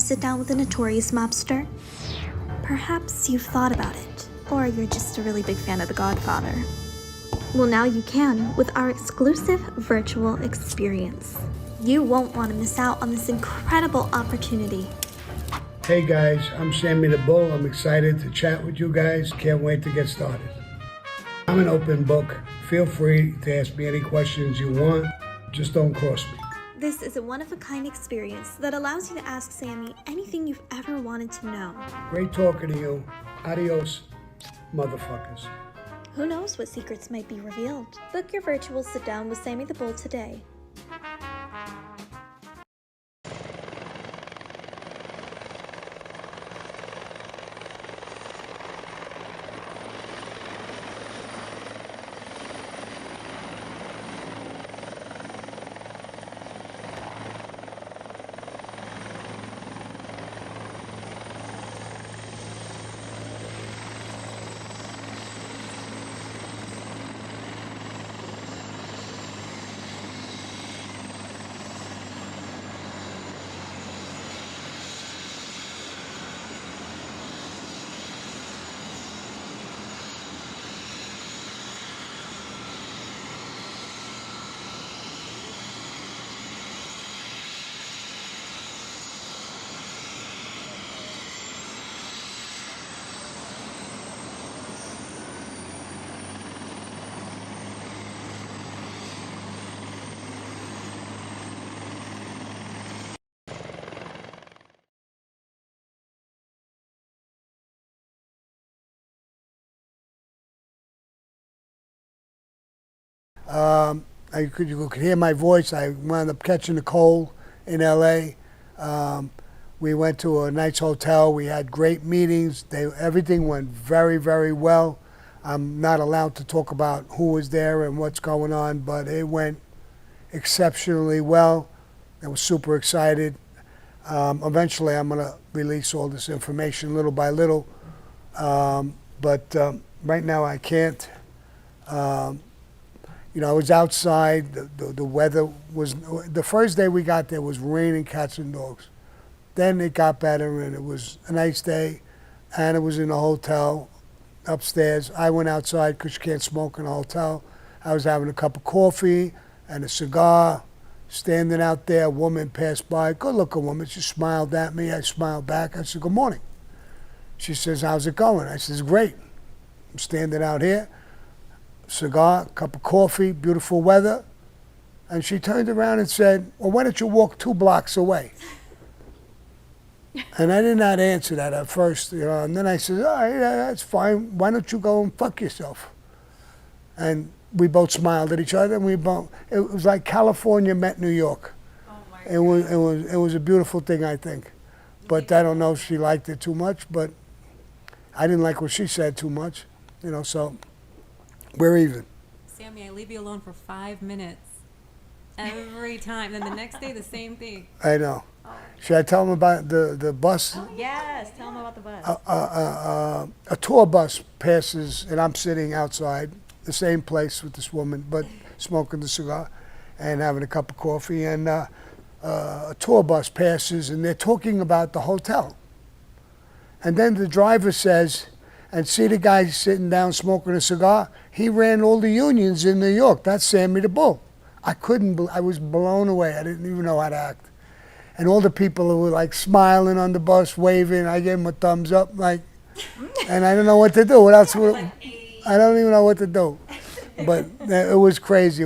to sit down with a notorious mobster? Perhaps you've thought about it, or you're just a really big fan of The Godfather. Well, now you can with our exclusive virtual experience. You won't want to miss out on this incredible opportunity. Hey guys, I'm Sammy the Bull. I'm excited to chat with you guys. Can't wait to get started. I'm an open book. Feel free to ask me any questions you want. Just don't cross me. This is a one-of-a-kind experience that allows you to ask Sammy anything you've ever wanted to know. Great talking to you. Adios, motherfuckers. Who knows what secrets might be revealed? Book your virtual sit-down with Sammy the Bull today. You could hear my voice. I wound up catching a cold in LA. We went to a nice hotel. We had great meetings. Everything went very, very well. I'm not allowed to talk about who was there and what's going on, but it went exceptionally well. I was super excited. Eventually, I'm going to release all this information little by little, but right now I can't. I was outside. The weather was, the first day we got there was raining cats and dogs. Then it got better and it was a nice day, and it was in a hotel upstairs. I went outside because you can't smoke in a hotel. I was having a cup of coffee and a cigar, standing out there. A woman passed by, good looking woman. She smiled at me. I smiled back. I said, good morning. She says, how's it going? I says, great. I'm standing out here. Cigar, cup of coffee, beautiful weather. And she turned around and said, well, why don't you walk 2 blocks away? And I did not answer that at first, and then I said, all right, that's fine. Why don't you go and fuck yourself? And we both smiled at each other, and it was like California met New York. Oh my God. It was a beautiful thing, I think. But I don't know if she liked it too much, but I didn't like what she said too much, so we're even. Sammy, I leave you alone for 5 minutes every time. Then the next day, the same thing. I know. Oh. Should I tell them about the bus? Oh, yes, tell them about the bus. A tour bus passes, and I'm sitting outside the same place with this woman, but smoking the cigar and having a cup of coffee. And a tour bus passes, and they're talking about the hotel. And then the driver says, and see the guy sitting down smoking a cigar? He ran all the unions in New York. That's Sammy the Bull. I was blown away. I didn't even know how to act. And all the people who were like smiling on the bus, waving, I gave them a thumbs up, and I don't know what to do. What else? I don't even know what to do. But it was crazy.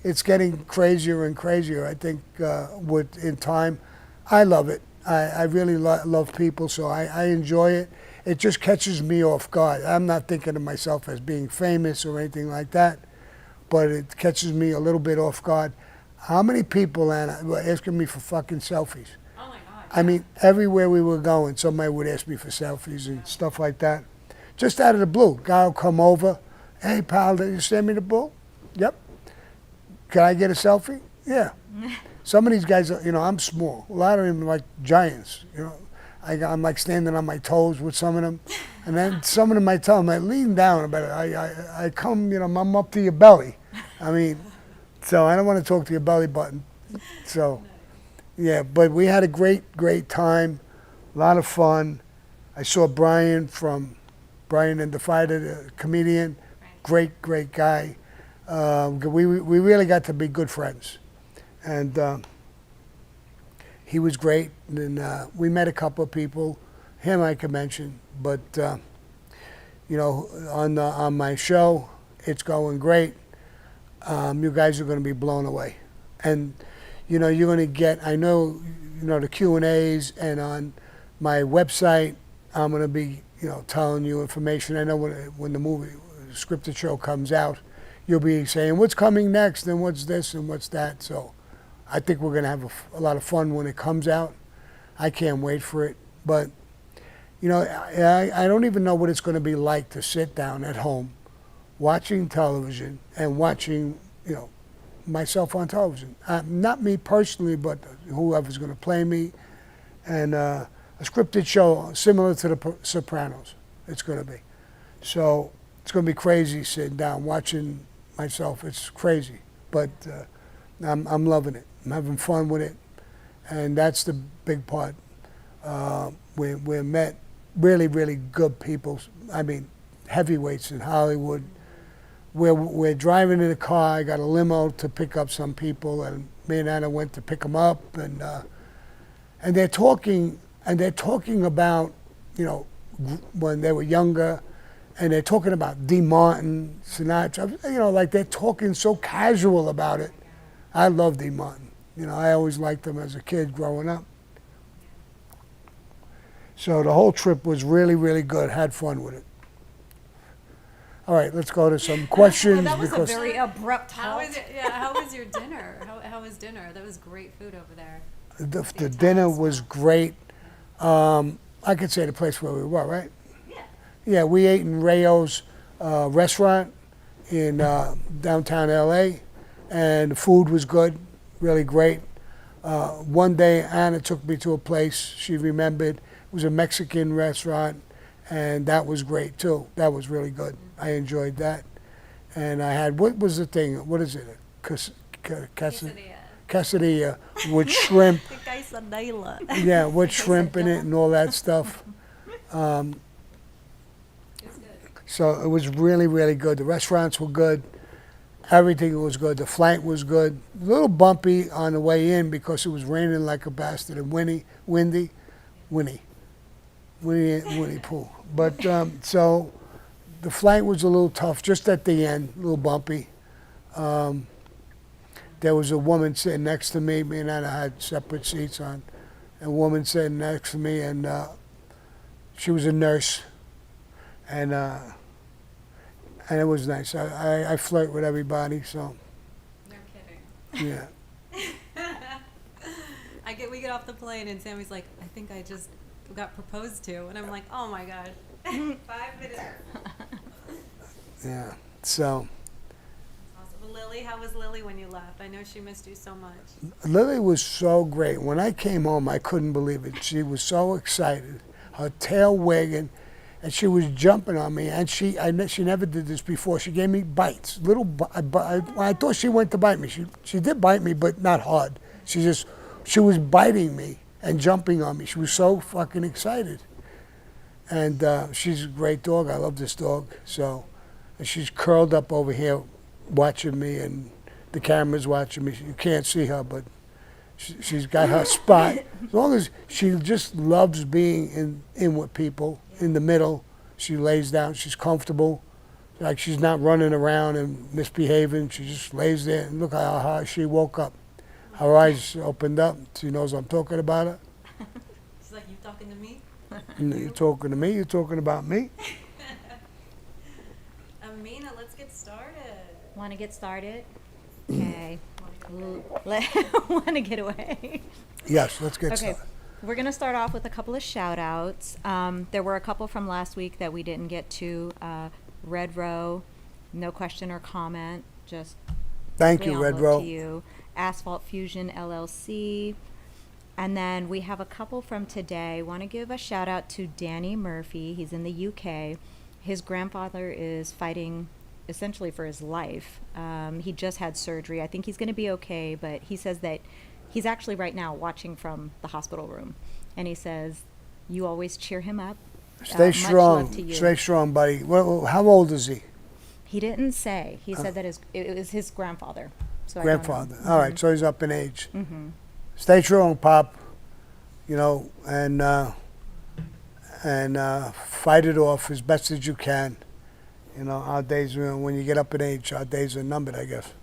It's getting crazier and crazier. I think in time, I love it. I really love people, so I enjoy it. It just catches me off guard. I'm not thinking of myself as being famous or anything like that, but it catches me a little bit off guard. How many people, Anna, were asking me for fucking selfies? Oh my God. I mean, everywhere we were going, somebody would ask me for selfies and stuff like that. Just out of the blue, guy will come over. Hey, pal, did you send me the bull? Yep. Can I get a selfie? Yeah. Some of these guys, I'm small. A lot of them are like giants, I'm like standing on my toes with some of them. And then some of them I tell them, I lean down about it. I come, I'm up to your belly. I mean, so I don't want to talk to your belly button. So, Yeah, but we had a great time, a lot of fun. I saw Brian and the Fighter, the comedian, great guy. We really got to be good friends, and he was great. And we met a couple of people. Him I could mention, but on my show, it's going great. You guys are going to be blown away, and you're going to get. I know, the Q&As, and on my website, I'm going to be, telling you information. I know when the movie scripted show comes out, you'll be saying what's coming next and what's this and what's that. So I think we're going to have a lot of fun when it comes out. I can't wait for it. But, I don't even know what it's going to be like to sit down at home watching television and watching, myself on television. Not me personally, but whoever's going to play me. And a scripted show similar to The Sopranos, it's going to be. So it's going to be crazy sitting down watching myself. It's crazy, but I'm loving it. I'm having fun with it, and that's the big part. We met really good people. I mean, heavyweights in Hollywood. We're driving in a car. I got a limo to pick up some people, and me and Anna went to pick them up, and they're talking about, when they were younger, and they're talking about D. Martin, Sinatra, like they're talking so casual about it. I love D. Martin. I always liked him as a kid growing up. So the whole trip was really good. Had fun with it. All right, let's go to some questions. Well, that was a very abrupt How halt. was it? Yeah. How was your dinner? How was dinner? That was great food over there. The dinner was great. I could say the place where we were, right? Yeah. Yeah, we ate in Rayo's restaurant in downtown LA, and the food was good, really great. One day, Anna took me to a place she remembered. It was a Mexican restaurant, and that was great too. That was really good. I enjoyed that. And I had, what was the thing? What is it? Quesadilla with shrimp. Yeah, with shrimp in it and all that stuff. It was good. So it was really good. The restaurants were good. Everything was good. The flight was good. A little bumpy on the way in because it was raining like a bastard and windy Pooh. But so the flight was a little tough just at the end, a little bumpy. There was a woman sitting next to me. Me and Anna had separate seats on. A woman sitting next to me, and she was a nurse, and it was nice. I flirt with everybody, so No kidding. yeah. We get off the plane and Sammy's like, I think I just got proposed to, and I'm like, oh my god, 5 minutes. Yeah. So Awesome. Lily, how was Lily when you left? I know she missed you so much. Lily was so great. When I came home, I couldn't believe it. She was so excited, her tail wagging, and she was jumping on me. And she never did this before. She gave me bites, I thought she went to bite me. She did bite me, but not hard. She was biting me and jumping on me. She was so fucking excited. And she's a great dog. I love this dog. So, and she's curled up over here watching me, and the camera's watching me. You can't see her, but she's got her spot. As long as she just loves being in with people, in the middle, she lays down. She's comfortable. Like she's not running around and misbehaving. She just lays there, and look how she woke up. Her eyes opened up. She knows I'm talking about her. She's like, you talking to me? You're talking to me. You're talking about me. Amina, let's get started. Want to get started? Okay. Want to get away? Yes, let's get Okay. started. We're going to start off with a couple of shout outs. There were a couple from last week that we didn't get to. Red Row, no question or comment, just Thank we you, all Red look Row. to you. Asphalt Fusion LLC. And then we have a couple from today. Want to give a shout out to Danny Murphy. He's in the UK. His grandfather is fighting essentially for his life. He just had surgery. I think he's going to be okay, but he says that He's actually right now watching from the hospital room, and he says, "You always cheer him up. Stay Much love to strong. you." Stay strong, buddy. Well, how old is he? He didn't say. He said that it was his grandfather. So I don't know. Grandfather. All right, so he's up in age. Stay strong, Pop. You know, and fight it off as best as you can. You know, our days, when you get up in age, our days are numbered, I guess.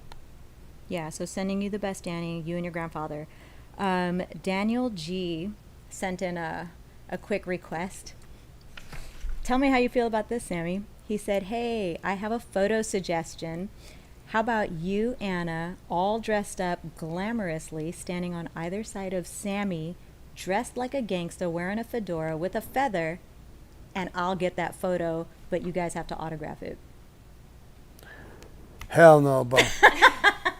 Yeah, so sending you the best, Danny, you and your grandfather. Daniel G sent in a quick request. Tell me how you feel about this, Sammy. He said, "Hey, I have a photo suggestion. How about you, Anna, all dressed up glamorously, standing on either side of Sammy, dressed like a gangster, wearing a fedora with a feather, and I'll get that photo, but you guys have to autograph it." Hell no, Bo. I'm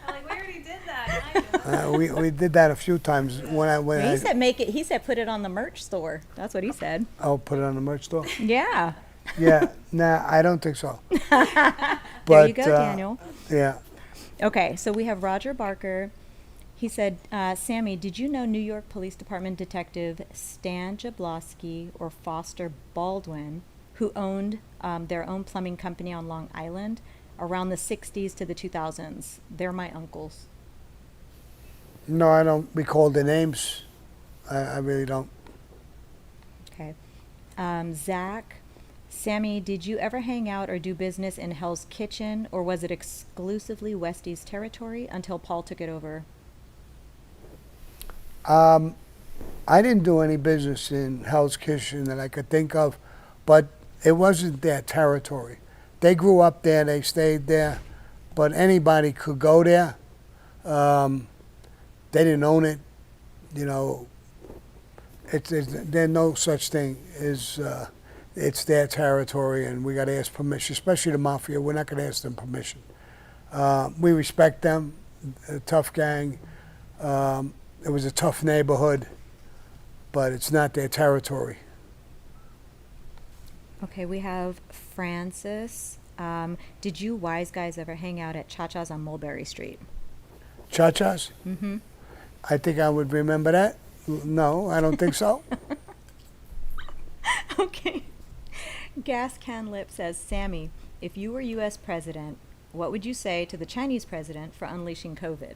like, we already did that. we did that a few times when He said make it. He said put it on the merch store. That's what he said. I'll put it on the merch store. Yeah. Yeah, nah, I don't think so. There you go, Daniel. Yeah. Okay, so we have Roger Barker. He said, Sammy, did you know New York Police Department Detective Stan Jablowski or Foster Baldwin, who owned their own plumbing company on Long Island around the 60s to the 2000s? They're my uncles. No, I don't recall the names. I really don't. Okay. Zach, Sammy, did you ever hang out or do business in Hell's Kitchen, or was it exclusively Westie's territory until Paul took it over? I didn't do any business in Hell's Kitchen that I could think of, but it wasn't their territory. They grew up there, they stayed there, but anybody could go there. They didn't own it, you know. There's no such thing as it's their territory, and we got to ask permission, especially the mafia. We're not going to ask them permission. We respect them, a tough gang. It was a tough neighborhood, but it's not their territory. Okay, we have Francis. Did you wise guys ever hang out at Cha-Cha's on Mulberry Street? Cha-Cha's? Mm-hmm. I think I would remember that. No, I don't think so. Okay. Gas Can Lip says, Sammy, if you were U.S. president, what would you say to the Chinese president for unleashing COVID?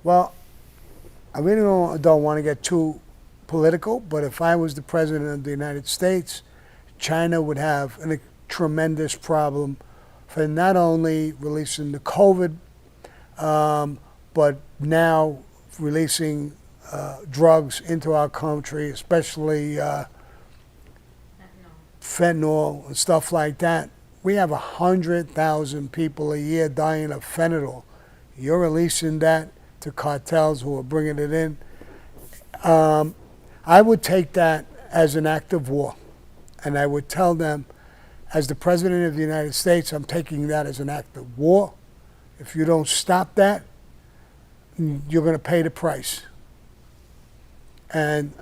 Well, I really don't want to get too political, but if I was the president of the United States, China would have a tremendous problem for not only releasing the COVID, but now releasing drugs into our country, especially fentanyl and stuff like that. We have 100,000 people a year dying of fentanyl. You're releasing that to cartels who are bringing it in. I would take that as an act of war, and I would tell them, as the President of the United States, I'm taking that as an act of war. If you don't stop that, you're going to pay the price. And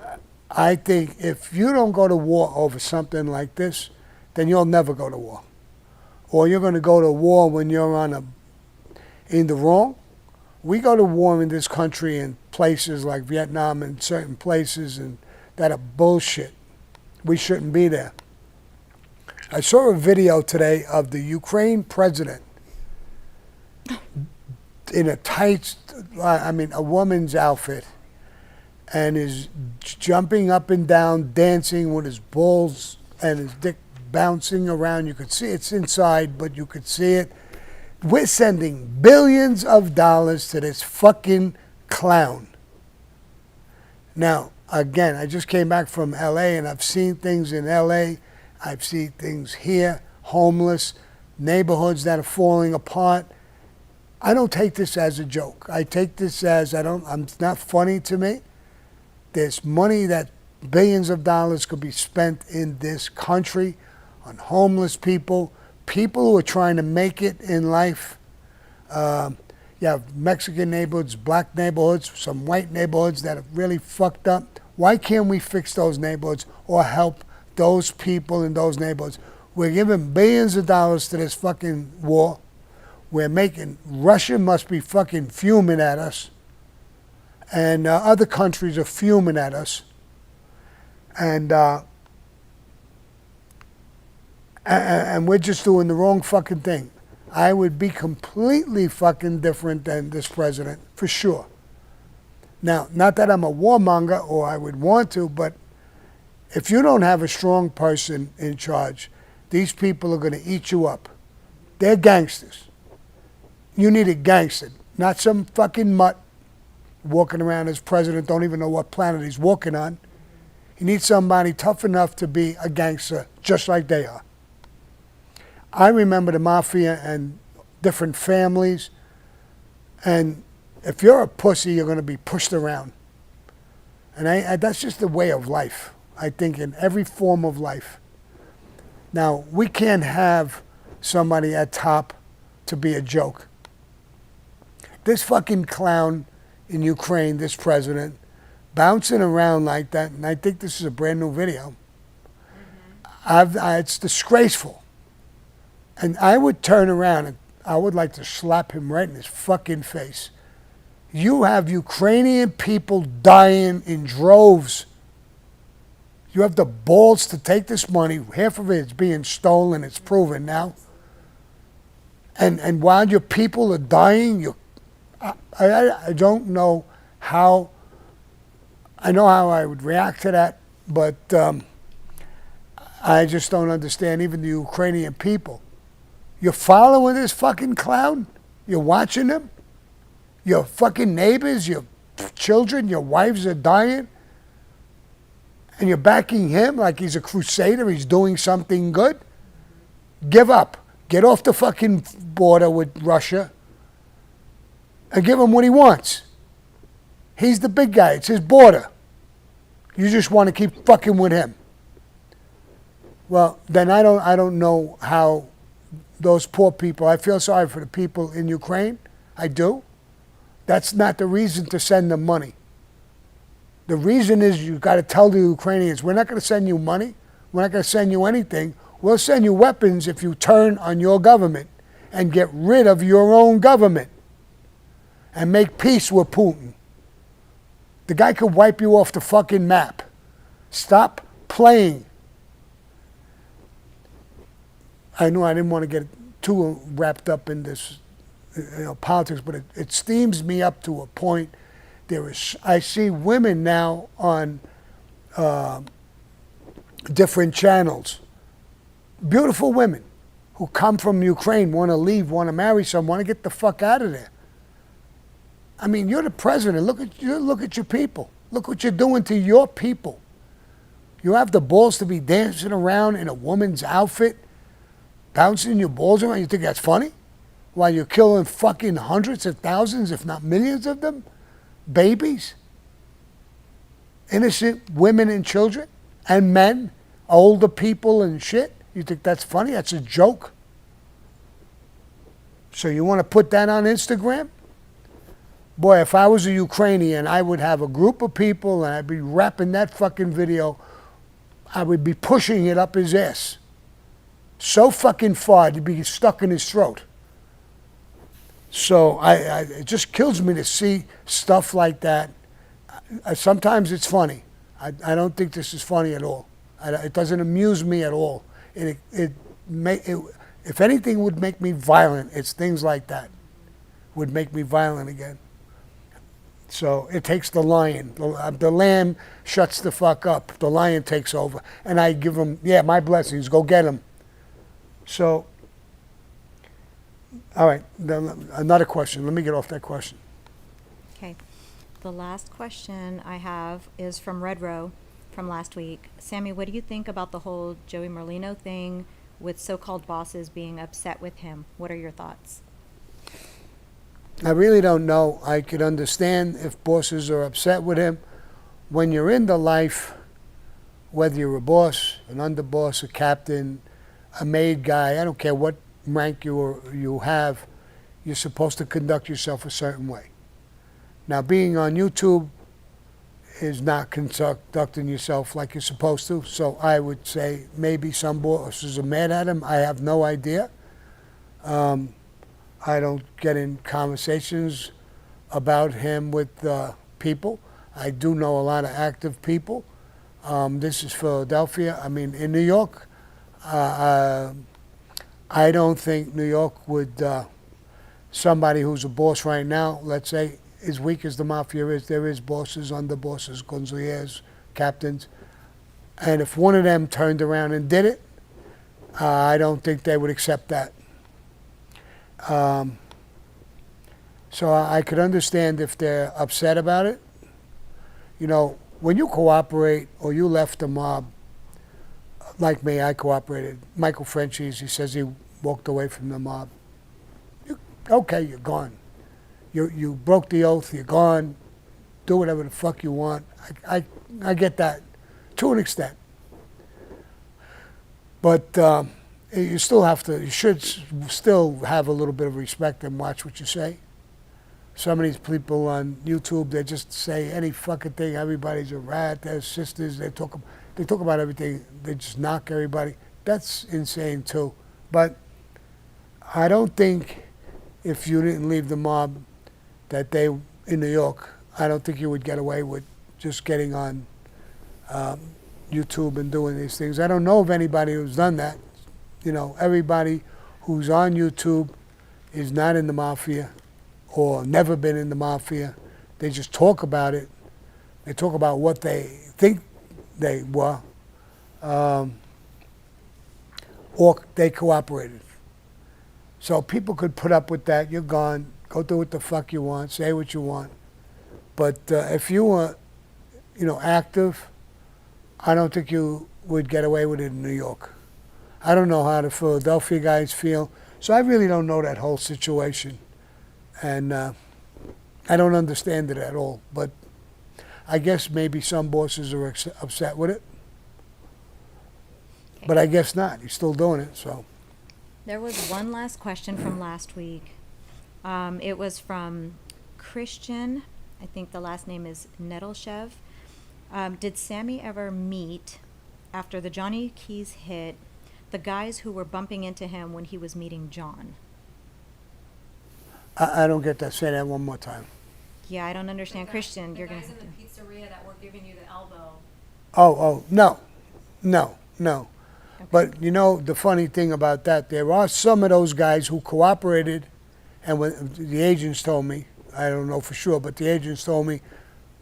I think if you don't go to war over something like this, then you'll never go to war. Or you're going to go to war when you're in the wrong. We go to war in this country in places like Vietnam and certain places and that are bullshit. We shouldn't be there. I saw a video today of the Ukraine president in a tight, a woman's outfit, and is jumping up and down, dancing with his balls and his dick bouncing around. You could see it's inside, but you could see it. We're sending billions of dollars to this fucking clown. Now, again, I just came back from L.A. and I've seen things in L.A. I've seen things here, homeless, neighborhoods that are falling apart. I don't take this as a joke. I take this as, it's not funny to me. There's money that billions of dollars could be spent in this country on homeless people, people who are trying to make it in life. You have Mexican neighborhoods, black neighborhoods, some white neighborhoods that are really fucked up. Why can't we fix those neighborhoods or help those people in those neighborhoods? We're giving billions of dollars to this fucking war. Russia must be fucking fuming at us. And other countries are fuming at us. And we're just doing the wrong fucking thing. I would be completely fucking different than this president, for sure. Now, not that I'm a warmonger or I would want to, but if you don't have a strong person in charge, these people are going to eat you up. They're gangsters. You need a gangster, not some fucking mutt walking around as president, don't even know what planet he's walking on. You need somebody tough enough to be a gangster, just like they are. I remember the mafia and different families, and if you're a pussy, you're going to be pushed around. And that's just the way of life, I think, in every form of life. Now, we can't have somebody at top to be a joke. This fucking clown in Ukraine, this president, bouncing around like that, and I think this is a brand new video. It's disgraceful. And I would turn around and I would like to slap him right in his fucking face. You have Ukrainian people dying in droves. You have the balls to take this money. Half of it is being stolen. It's proven now. And while your people are dying, I don't know how. I know how I would react to that, but I just don't understand even the Ukrainian people. You're following this fucking clown? You're watching him? Your fucking neighbors, your children, your wives are dying? And you're backing him like he's a crusader, he's doing something good? Give up. Get off the fucking border with Russia and give him what he wants. He's the big guy. It's his border. You just want to keep fucking with him. Well, then I don't know how those poor people, I feel sorry for the people in Ukraine. I do. That's not the reason to send them money. The reason is you've got to tell the Ukrainians, we're not going to send you money. We're not going to send you anything. We'll send you weapons if you turn on your government and get rid of your own government and make peace with Putin. The guy could wipe you off the fucking map. Stop playing. I know I didn't want to get too wrapped up in this politics, but it steams me up to a point. I see women now on different channels, beautiful women who come from Ukraine, want to leave, want to marry someone, want to get the fuck out of there. I mean, you're the president. Look at your people. Look what you're doing to your people. You have the balls to be dancing around in a woman's outfit, bouncing your balls around. You think that's funny? While you're killing fucking hundreds of thousands, if not millions of them? Babies? Innocent women and children? And men? Older people and shit? You think that's funny? That's a joke? So you want to put that on Instagram? Boy, if I was a Ukrainian, I would have a group of people and I'd be rapping that fucking video. I would be pushing it up his ass. So fucking far, you'd be stuck in his throat. So it just kills me to see stuff like that. Sometimes it's funny. I don't think this is funny at all. It doesn't amuse me at all. If anything would make me violent, it's things like that would make me violent again. So it takes the lion. The lamb shuts the fuck up. The lion takes over. And I give him, my blessings. Go get him. So, all right, another question. Let me get off that question. Okay. The last question I have is from Red Row from last week. Sammy, what do you think about the whole Joey Merlino thing with so-called bosses being upset with him? What are your thoughts? I really don't know. I could understand if bosses are upset with him. When you're in the life, whether you're a boss, an underboss, a captain, a maid guy, I don't care what rank you have, you're supposed to conduct yourself a certain way. Now, being on YouTube is not conducting yourself like you're supposed to, so I would say maybe some bosses are mad at him. I have no idea. I don't get in conversations about him with people. I do know a lot of active people. This is Philadelphia. I mean, in New York, I don't think New York would, somebody who's a boss right now, let's say, as weak as the mafia is, there is bosses, underbosses, consigliers, captains. And if one of them turned around and did it, I don't think they would accept that. So I could understand if they're upset about it. You know, when you cooperate or you left the mob, like me, I cooperated. Michael Frenchies, he says he walked away from the mob. Okay, you're gone. You broke the oath, you're gone. Do whatever the fuck you want. I get that to an extent. But you still have to, you should still have a little bit of respect and watch what you say. Some of these people on YouTube, they just say any fucking thing. Everybody's a rat. They're sisters. They talk about everything. They just knock everybody. That's insane too. But I don't think if you didn't leave the mob that they in New York, I don't think you would get away with just getting on YouTube and doing these things. I don't know of anybody who's done that. You know, everybody who's on YouTube is not in the mafia or never been in the mafia. They just talk about it. They talk about what they think they were, or they cooperated. So people could put up with that. You're gone. Go do what the fuck you want. Say what you want. But if you were, you know, active, I don't think you would get away with it in New York. I don't know how the Philadelphia guys feel. So I really don't know that whole situation. And I don't understand it at all. But I guess maybe some bosses are upset with it. Okay. But I guess not. He's still doing it, so. There was one last question from last week. It was from Christian. I think the last name is Nettleshev. Did Sammy ever meet, after the Johnny Keys hit, the guys who were bumping into him when he was meeting John? I don't get that. Say that one more time. Yeah, I don't understand. Christian, you're going guys to have in to. the pizzeria that were giving you the elbow. Oh, no. Okay. But you know, the funny thing about that, there are some of those guys who cooperated, and when the agents told me, I don't know for sure, but the agents told me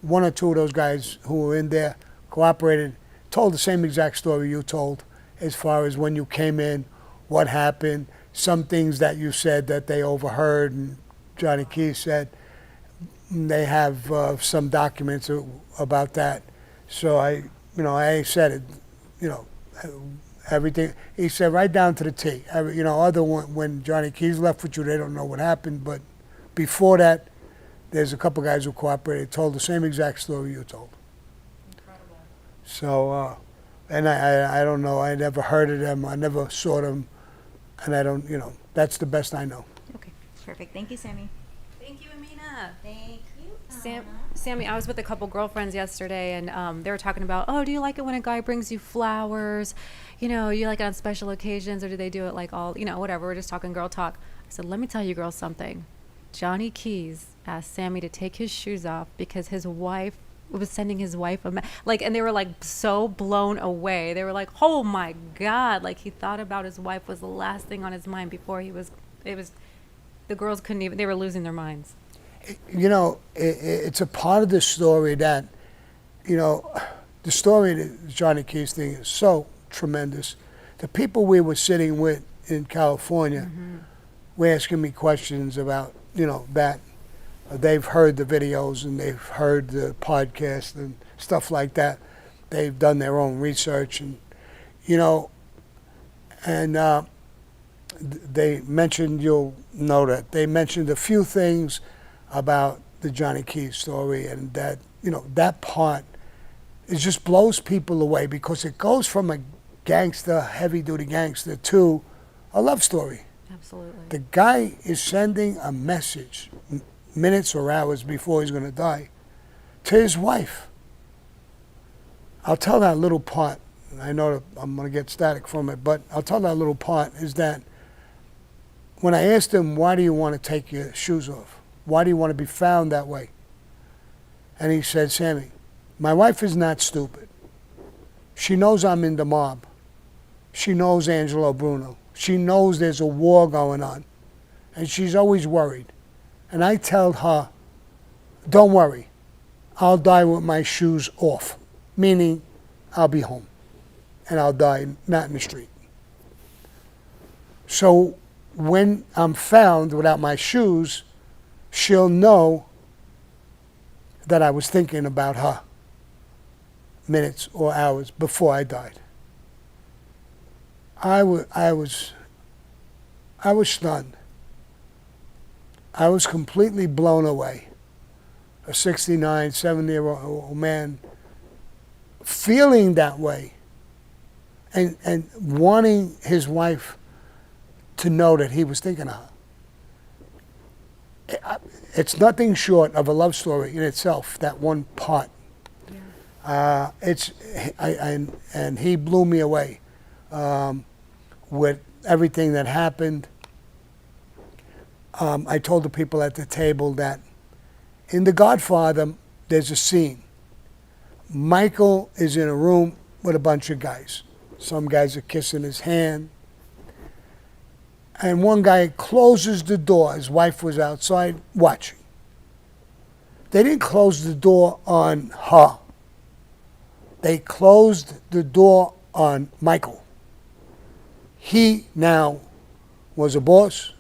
one or two of those guys who were in there cooperated, told the same exact story you told, as far as when you came in, what happened, some things that you said that they overheard, and Johnny Keys said. They have some documents about that. So I said it, you know, everything. He said right down to the T. You know, other one, when Johnny Keys left with you, they don't know what happened. But before that, there's a couple guys who cooperated, told the same exact story you told. Incredible. So, and I don't know. I never heard of them. I never saw them. And I don't, you know, that's the best I know. Okay, perfect. Thank you, Sammy. Thank you, Amina. Thank you. Sammy, I was with a couple girlfriends yesterday, and they were talking about, oh, do you like it when a guy brings you flowers? You know, you like it on special occasions, or do they do it like all, you know, whatever. We're just talking girl talk. I said, let me tell you girls something. Johnny Keys asked Sammy to take his shoes off because his wife was sending his wife and they were like so blown away. They were like, oh my God. Like he thought about his wife was the last thing on his mind before the girls couldn't even, they were losing their minds. You know, it's a part of the story that, you know, the story of the Johnny Keys thing is so tremendous. The people we were sitting with in California were asking me questions about, you know, that. They've heard the videos and they've heard the podcast and stuff like that. They've done their own research and, you know, and they mentioned, you'll know that, they mentioned a few things about the Johnny Keys story, and that, you know, that part, it just blows people away because it goes from a gangster, heavy-duty gangster, to a love story. Absolutely. The guy is sending a message minutes or hours before he's going to die to his wife. I'll tell that little part. I know that I'm going to get static from it, but I'll tell that little part is that when I asked him, why do you want to take your shoes off? Why do you want to be found that way? And he said, Sammy, my wife is not stupid. She knows I'm in the mob. She knows Angelo Bruno. She knows there's a war going on. And she's always worried. And I tell her, don't worry, I'll die with my shoes off. Meaning, I'll be home. And I'll die not in the street. So when I'm found without my shoes, she'll know that I was thinking about her minutes or hours before I died. I was stunned. I was completely blown away. A 69, 70-year-old man feeling that way and wanting his wife to know that he was thinking of her. It's nothing short of a love story in itself, that one part. Yeah. And he blew me away with everything that happened. I told the people at the table that in The Godfather, there's a scene. Michael is in a room with a bunch of guys. Some guys are kissing his hand. And one guy closes the door. His wife was outside watching. They didn't close the door on her. They closed the door on Michael. He now was a boss.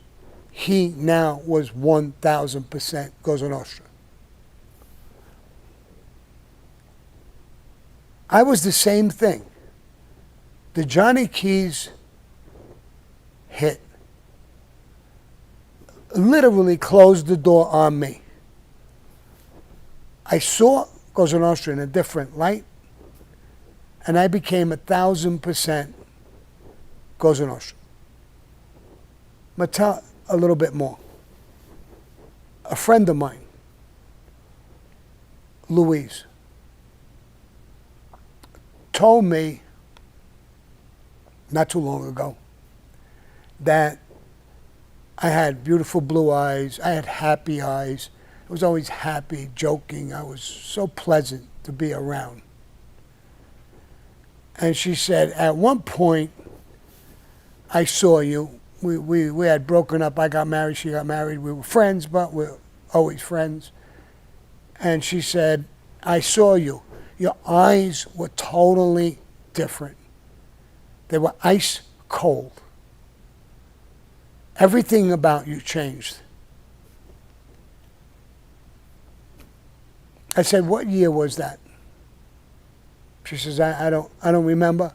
He now was 1,000% Cosa Nostra. I was the same thing. The Johnny Keys hit literally closed the door on me. I saw Cosa Nostra in a different light, and I became 1,000% Cosa Nostra. I'm going to tell a little bit more. A friend of mine, Louise, told me not too long ago that I had beautiful blue eyes. I had happy eyes. I was always happy, joking. I was so pleasant to be around. And she said, at one point, I saw you. We had broken up. I got married. She got married. We were friends, but we're always friends. And she said, I saw you. Your eyes were totally different. They were ice cold. Everything about you changed. I said, what year was that? She says, I don't remember.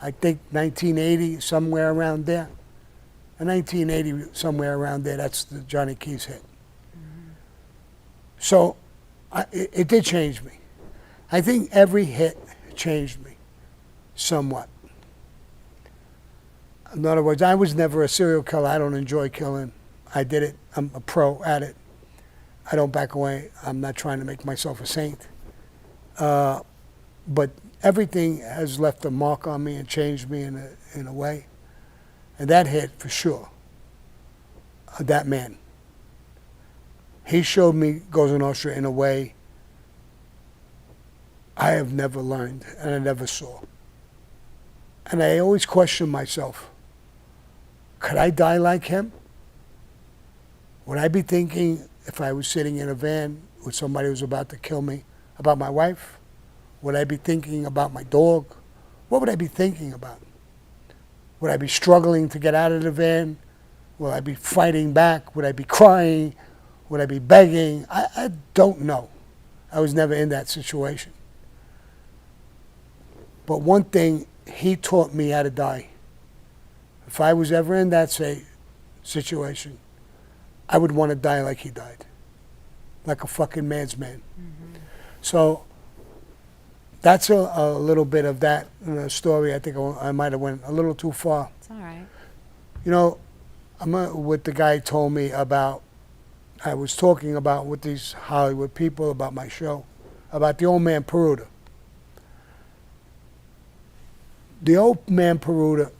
I think 1980, somewhere around there. In 1980, somewhere around there, that's the Johnny Keys hit. Mm-hmm. So it did change me. I think every hit changed me somewhat. In other words, I was never a serial killer. I don't enjoy killing. I did it. I'm a pro at it. I don't back away. I'm not trying to make myself a saint. But everything has left a mark on me and changed me in a way. And that hit for sure. That man. He showed me Cosa Nostra in a way I have never learned and I never saw. And I always question myself, could I die like him? Would I be thinking, if I was sitting in a van with somebody who was about to kill me, about my wife? Would I be thinking about my dog? What would I be thinking about? Would I be struggling to get out of the van? Would I be fighting back? Would I be crying? Would I be begging? I don't know. I was never in that situation. But one thing, he taught me how to die. If I was ever in that situation, I would want to die like he died. Like a fucking man's man. Mm-hmm. So that's a little bit of that story. I think I might have went a little too far. It's all right. You know, what the guy told me about, I was talking about with these Hollywood people about my show, about the old man Peruta. The old man Peruta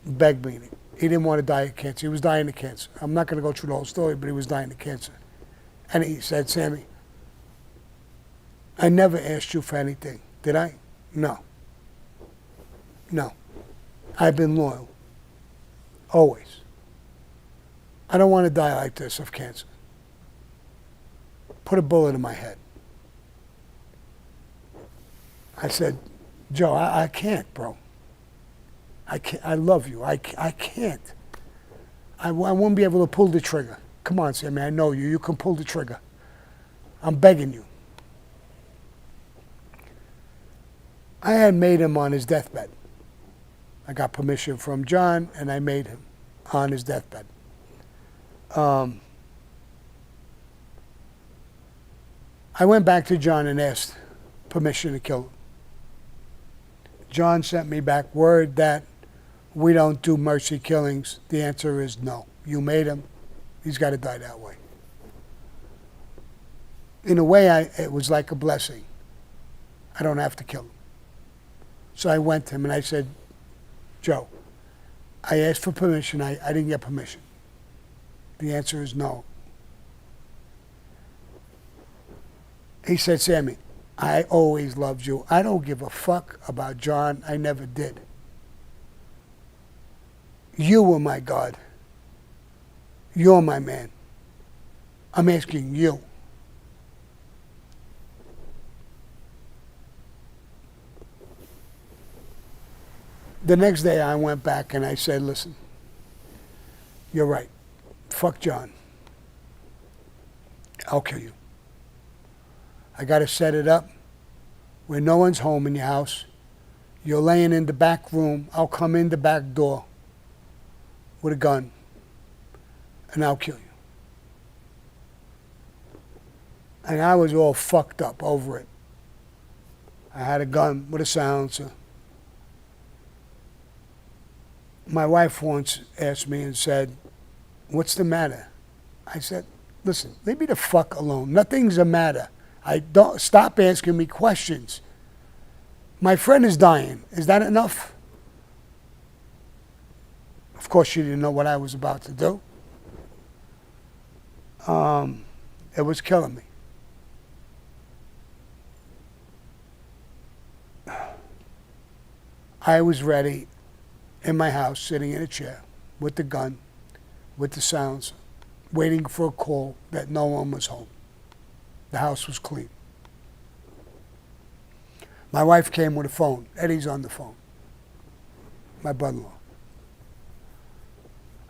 begged me. He didn't want to die of cancer. He was dying of cancer. I'm not going to go through the whole story, but he was dying of cancer. And he said, Sammy, I never asked you for anything, did I? No. No. I've been loyal. Always. I don't want to die like this of cancer. Put a bullet in my head. I said, Joe, I can't, bro. I can't. I love you. I can't. I won't be able to pull the trigger. Come on, Sammy, I know you. You can pull the trigger. I'm begging you. I had made him on his deathbed. I got permission from John, and I made him on his deathbed. I went back to John and asked permission to kill him. John sent me back word that we don't do mercy killings. The answer is no. You made him. He's got to die that way. In a way, it was like a blessing. I don't have to kill him. So I went to him and I said, Joe, I asked for permission. I didn't get permission. The answer is no. He said, Sammy, I always loved you. I don't give a fuck about John. I never did. You were my God. You're my man. I'm asking you. The next day I went back and I said, listen, you're right. Fuck John. I'll kill you. I got to set it up where no one's home in your house. You're laying in the back room. I'll come in the back door with a gun and I'll kill you. And I was all fucked up over it. I had a gun with a silencer. My wife once asked me and said, what's the matter? I said, listen, leave me the fuck alone. Nothing's the matter. Don't stop asking me questions. My friend is dying. Is that enough? Of course, she didn't know what I was about to do. It was killing me. I was ready in my house, sitting in a chair with the gun, with the sounds, waiting for a call that no one was home. The house was clean. My wife came with a phone. Eddie's on the phone. My brother-in-law.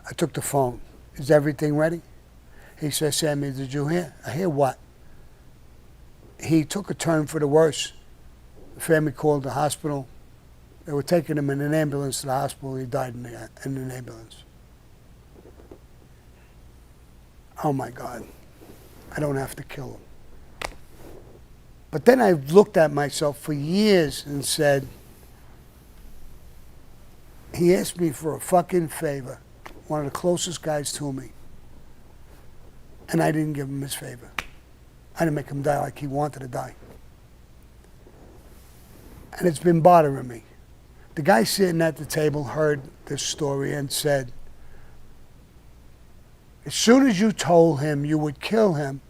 I took the phone. Is everything ready? He says, Sammy, did you hear? I hear what? He took a turn for the worse. The family called the hospital. They were taking him in an ambulance to the hospital. He died in an ambulance. Oh my God. I don't have to kill him. But then I looked at myself for years and said, he asked me for a fucking favor, one of the closest guys to me, and I didn't give him his favor. I didn't make him die like he wanted to die. And it's been bothering me. The guy sitting at the table heard this story and said, as soon as you told him you would kill him,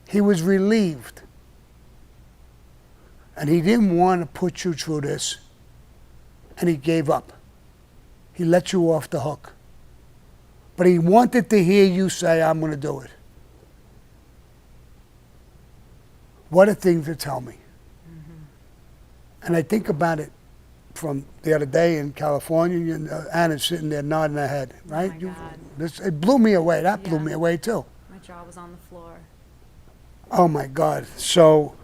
he was relieved. And he didn't want to put you through this, and he gave up. He let you off the hook. But he wanted to hear you say, I'm going to do it. What a thing to tell me. Mm-hmm. And I think about it from the other day in California, and Anna's sitting there nodding her head, right? Oh my God. It blew me away. That blew me away too. My jaw was on the floor. Oh my God. So,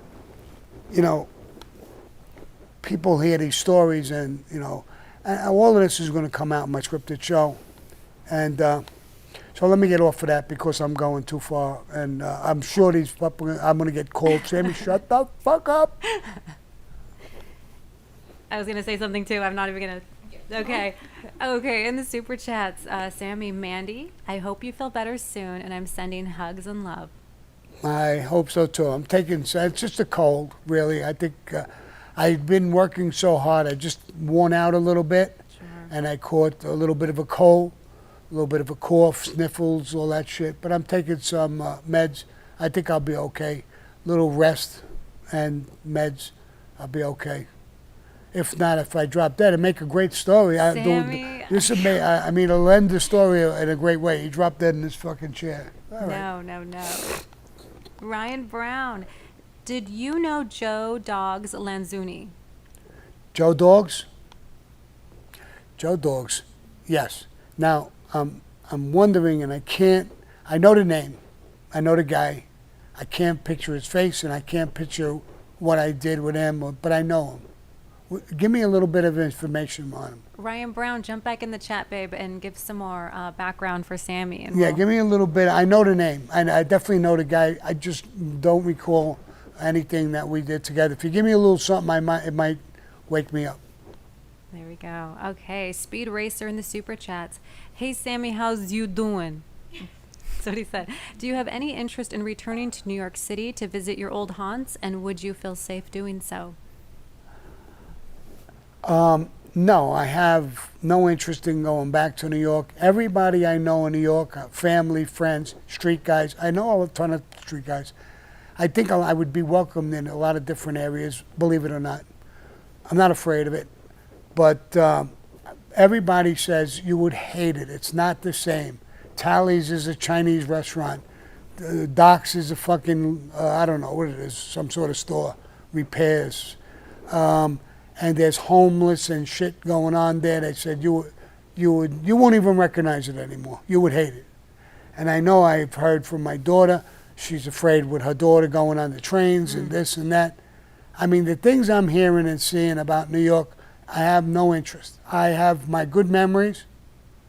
you know, people hear these stories and, you know, and all of this is going to come out in my scripted show. And so let me get off of that because I'm going too far. And I'm sure I'm going to get called, Sammy, shut the fuck up. I was going to say something too. I'm not even going to. Okay. Okay. In the super chats, Sammy, Mandy, I hope you feel better soon. And I'm sending hugs and love. I hope so too. I'm taking, it's just a cold, really. I think I've been working so hard. I just worn out a little bit. Sure. and I caught a little bit of a cold, a little bit of a cough, sniffles, all that shit. But I'm taking some meds. I think I'll be okay. Little rest and meds, I'll be okay. If not, if I drop dead, it'd make a great story. Sammy. This would make, I mean, it'll end the story in a great way. He dropped dead in this fucking chair. All right. No. Ryan Brown, did you know Joe Dogs Lanzuni? Joe Dogs? Joe Dogs, yes. Now, I'm wondering, and I know the name. I know the guy. I can't picture his face, and I can't picture what I did with him, but I know him. Give me a little bit of information on him. Ryan Brown, jump back in the chat, babe, and give some more background for Sammy. And Yeah, give me a little bit. I know the name. I definitely know the guy. I just don't recall anything that we did together. If you give me a little something, it might wake me up. There we go. Okay, Speed Racer in the super chats. Hey, Sammy, how's you doing? That's what he said. Do you have any interest in returning to New York City to visit your old haunts, and would you feel safe doing so? No, I have no interest in going back to New York. Everybody I know in New York, family, friends, street guys, I know a ton of street guys. I think I would be welcomed in a lot of different areas, believe it or not. I'm not afraid of it. But everybody says you would hate it. It's not the same. Tally's is a Chinese restaurant. Doc's is a fucking, I don't know what it is, some sort of store, repairs. And there's homeless and shit going on there. They said you won't even recognize it anymore. You would hate it. And I know I've heard from my daughter, she's afraid with her daughter going on the trains and this and that. I mean, the things I'm hearing and seeing about New York, I have no interest. I have my good memories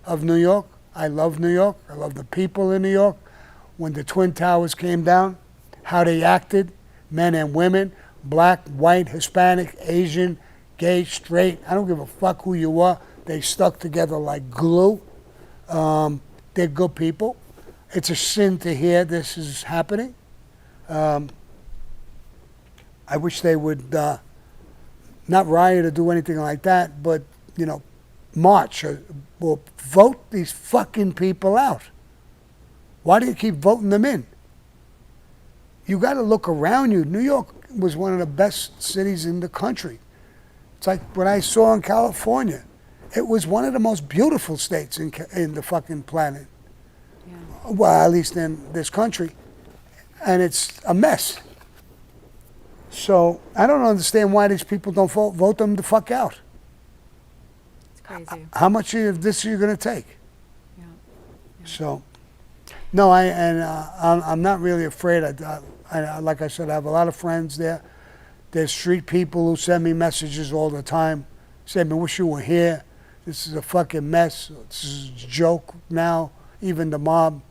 of New York. I love New York. I love the people in New York. When the Twin Towers came down, how they acted, men and women, black, white, Hispanic, Asian, gay, straight, I don't give a fuck who you are. They stuck together like glue. They're good people. It's a sin to hear this is happening. I wish they would not riot or do anything like that, but, march or vote these fucking people out. Why do you keep voting them in? You got to look around you. New York was one of the best cities in the country. It's like what I saw in California. It was one of the most beautiful states in the fucking planet. Yeah. Well, at least in this country. And it's a mess. So I don't understand why these people don't vote them the fuck out. It's crazy. How much of this are you going to take? Yeah. So, no, I'm not really afraid. Like I said, I have a lot of friends there. There's street people who send me messages all the time. Say, I wish you were here. This is a fucking mess. This is a joke now, even the mob.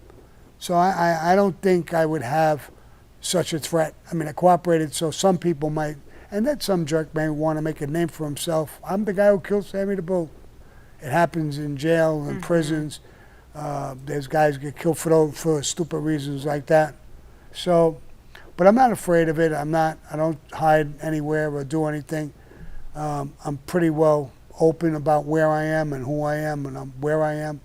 So I don't think I would have such a threat. I mean, I cooperated, so some people might, and then some jerk may want to make a name for himself. I'm the guy who killed Sammy the Bull. It happens in jail and prisons. There's guys get killed for stupid reasons like that. So, but I'm not afraid of it. I don't hide anywhere or do anything. I'm pretty well open about where I am and who I am and where I am.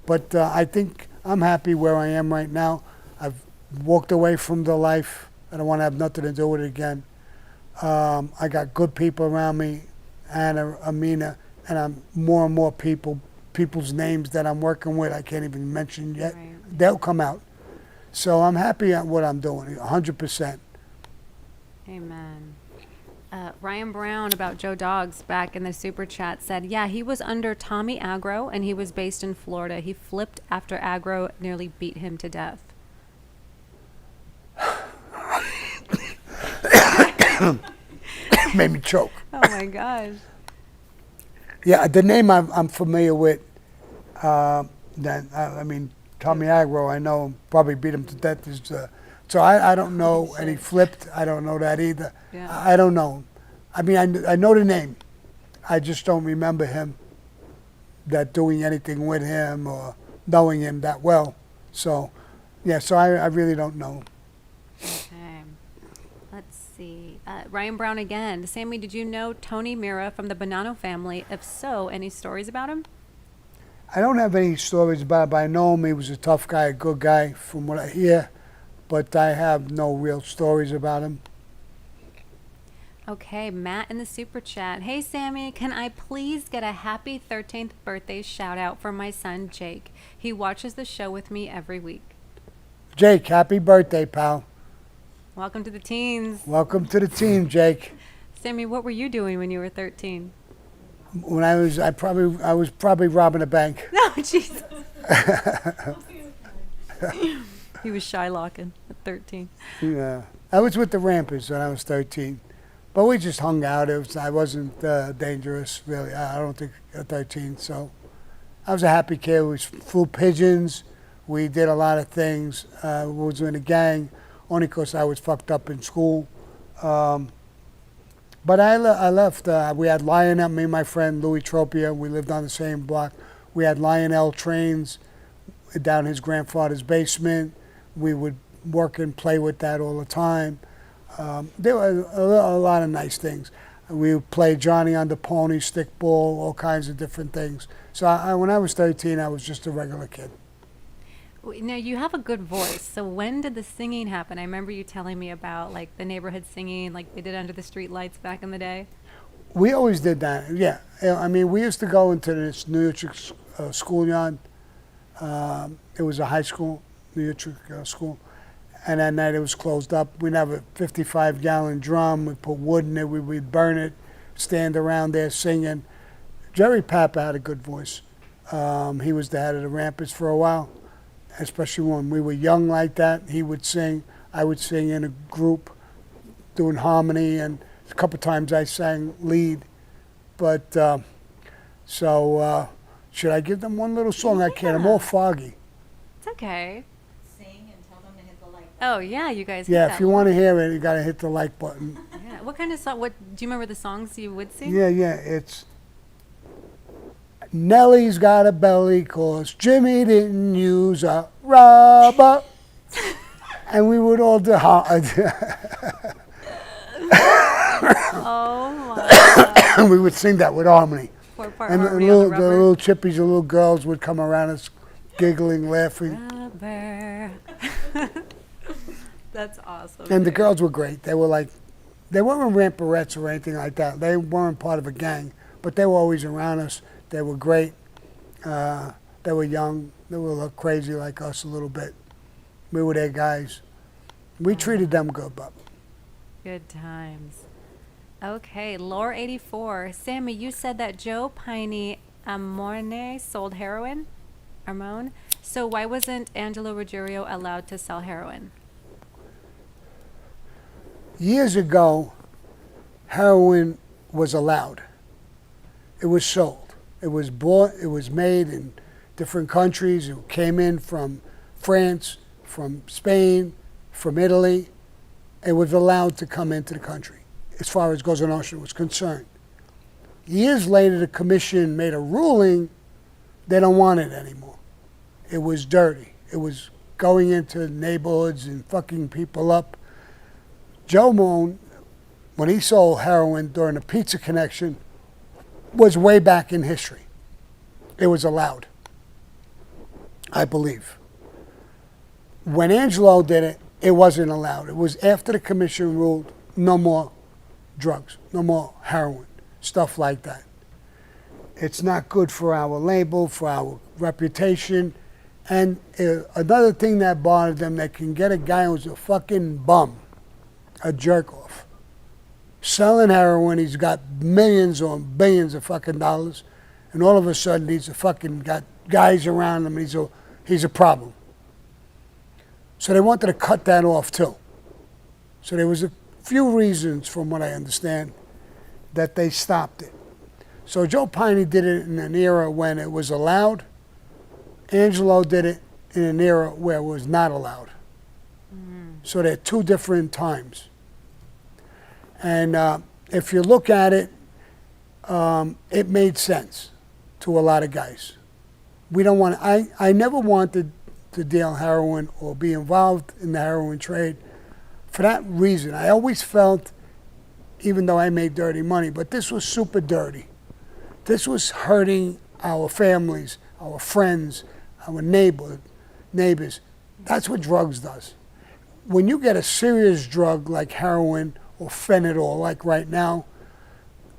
But I think I'm happy where I am right now. I've walked away from the life. I don't want to have nothing to do with it again. I got good people around me, Anna, Amina, and I'm more and more people's names that I'm working with. I can't even mention yet. Right. They'll come out. So I'm happy at what I'm doing, 100%. Amen. Ryan Brown about Joe Dogs back in the super chat said, yeah, he was under Tommy Agro and he was based in Florida. He flipped after Agro nearly beat him to death. Made me choke. Oh my gosh. Yeah, the name I'm familiar with. I mean, Tommy Agro, I know him, probably beat him to death. So I don't know, and he flipped. I don't know that either. Yeah. I don't know him. I mean, I know the name. I just don't remember him, that doing anything with him or knowing him that well. So, yeah, so I really don't know. Okay. Let's see. Ryan Brown again. Sammy, did you know Tony Mira from the Bonanno family? If so, any stories about him? I don't have any stories about it, but I know him. He was a tough guy, a good guy from what I hear, but I have no real stories about him. Okay, Matt in the super chat. Hey, Sammy, can I please get a happy 13th birthday shout out for my son, Jake? He watches the show with me every week. Jake, happy birthday, pal. Welcome to the teens. Welcome to the team, Jake. Sammy, what were you doing when you were 13? When I was probably robbing a bank. No, Jesus. He was Shylocking at 13. Yeah, I was with the Rampers when I was 13, but we just hung out. I wasn't dangerous, really. I don't think at 13. So I was a happy kid. We flew pigeons. We did a lot of things. We was in a gang, only because I was fucked up in school. But I left. We had Lionel, me and my friend Louis Tropia. We lived on the same block. We had Lionel trains down his grandfather's basement. We would work and play with that all the time. There were a lot of nice things. We would play Johnny on the pony, stickball, all kinds of different things. So when I was 13, I was just a regular kid. Now, you have a good voice. So when did the singing happen? I remember you telling me about, like, the neighborhood singing, like they did under the street lights back in the day. We always did that, yeah. I mean, we used to go into this New York schoolyard. It was a high school, New York school. And that night it was closed up. We'd have a 55-gallon drum. We'd put wood in it. We'd burn it, stand around there singing. Jerry Papa had a good voice. He was the head of the Rampers for a while, especially when we were young like that. He would sing. I would sing in a group doing harmony, and a couple times I sang lead. But should I give them one little song? I can't. I'm all foggy. It's okay. Sing and tell them to hit the like button. Oh, yeah, you guys. hit Yeah, that if you want to hear it, you got to hit the like button. Yeah. What kind of song? What do you remember the songs you would sing? Yeah, it's Nellie's got a belly 'cause Jimmy didn't use a rubber. And we would all do Oh my God. we would sing that with harmony. Four-part And the harmony on the rubber. little chippies, the little girls would come around us giggling, laughing. Rubber. That's awesome. And the dude. girls were great. They weren't ramperettes or anything like that. They weren't part of a gang, but they were always around us. They were great. They were young. They were crazy like us a little bit. We were their guys. We treated them good, but Good times. Okay, Lore 84. Sammy, you said that Joe Piney Amorne sold heroin? Armone? So why wasn't Angelo Ruggiero allowed to sell heroin? years ago, heroin was allowed. It was sold. It was bought, it was made in different countries. It came in from France, from Spain, from Italy. It was allowed to come into the country as far as Cosa Nostra was concerned. Years later, the commission made a ruling they don't want it anymore. It was dirty. It was going into neighborhoods and fucking people up. Joe Moon, when he sold heroin during the Pizza Connection, was way back in history. It was allowed, I believe. When Angelo did it, it wasn't allowed. It was after the commission ruled no more drugs, no more heroin, stuff like that. It's not good for our label, for our reputation. And another thing that bothered them, they can get a guy who's a fucking bum, a jerk off, selling heroin. He's got millions or billions of fucking dollars, and all of a sudden he's a fucking got guys around him. He's a problem. So they wanted to cut that off too. So there was a few reasons, from what I understand, that they stopped it. So Joe Piney did it in an era when it was allowed. Angelo did it in an era where it was not allowed. So they're two different times. And if you look at it, it made sense to a lot of guys. We don't want. I never wanted to deal heroin or be involved in the heroin trade for that reason. I always felt even though I made dirty money, but this was super dirty. This was hurting our families, our friends, our neighbors. That's what drugs does. When you get a serious drug like heroin or fentanyl, like right now,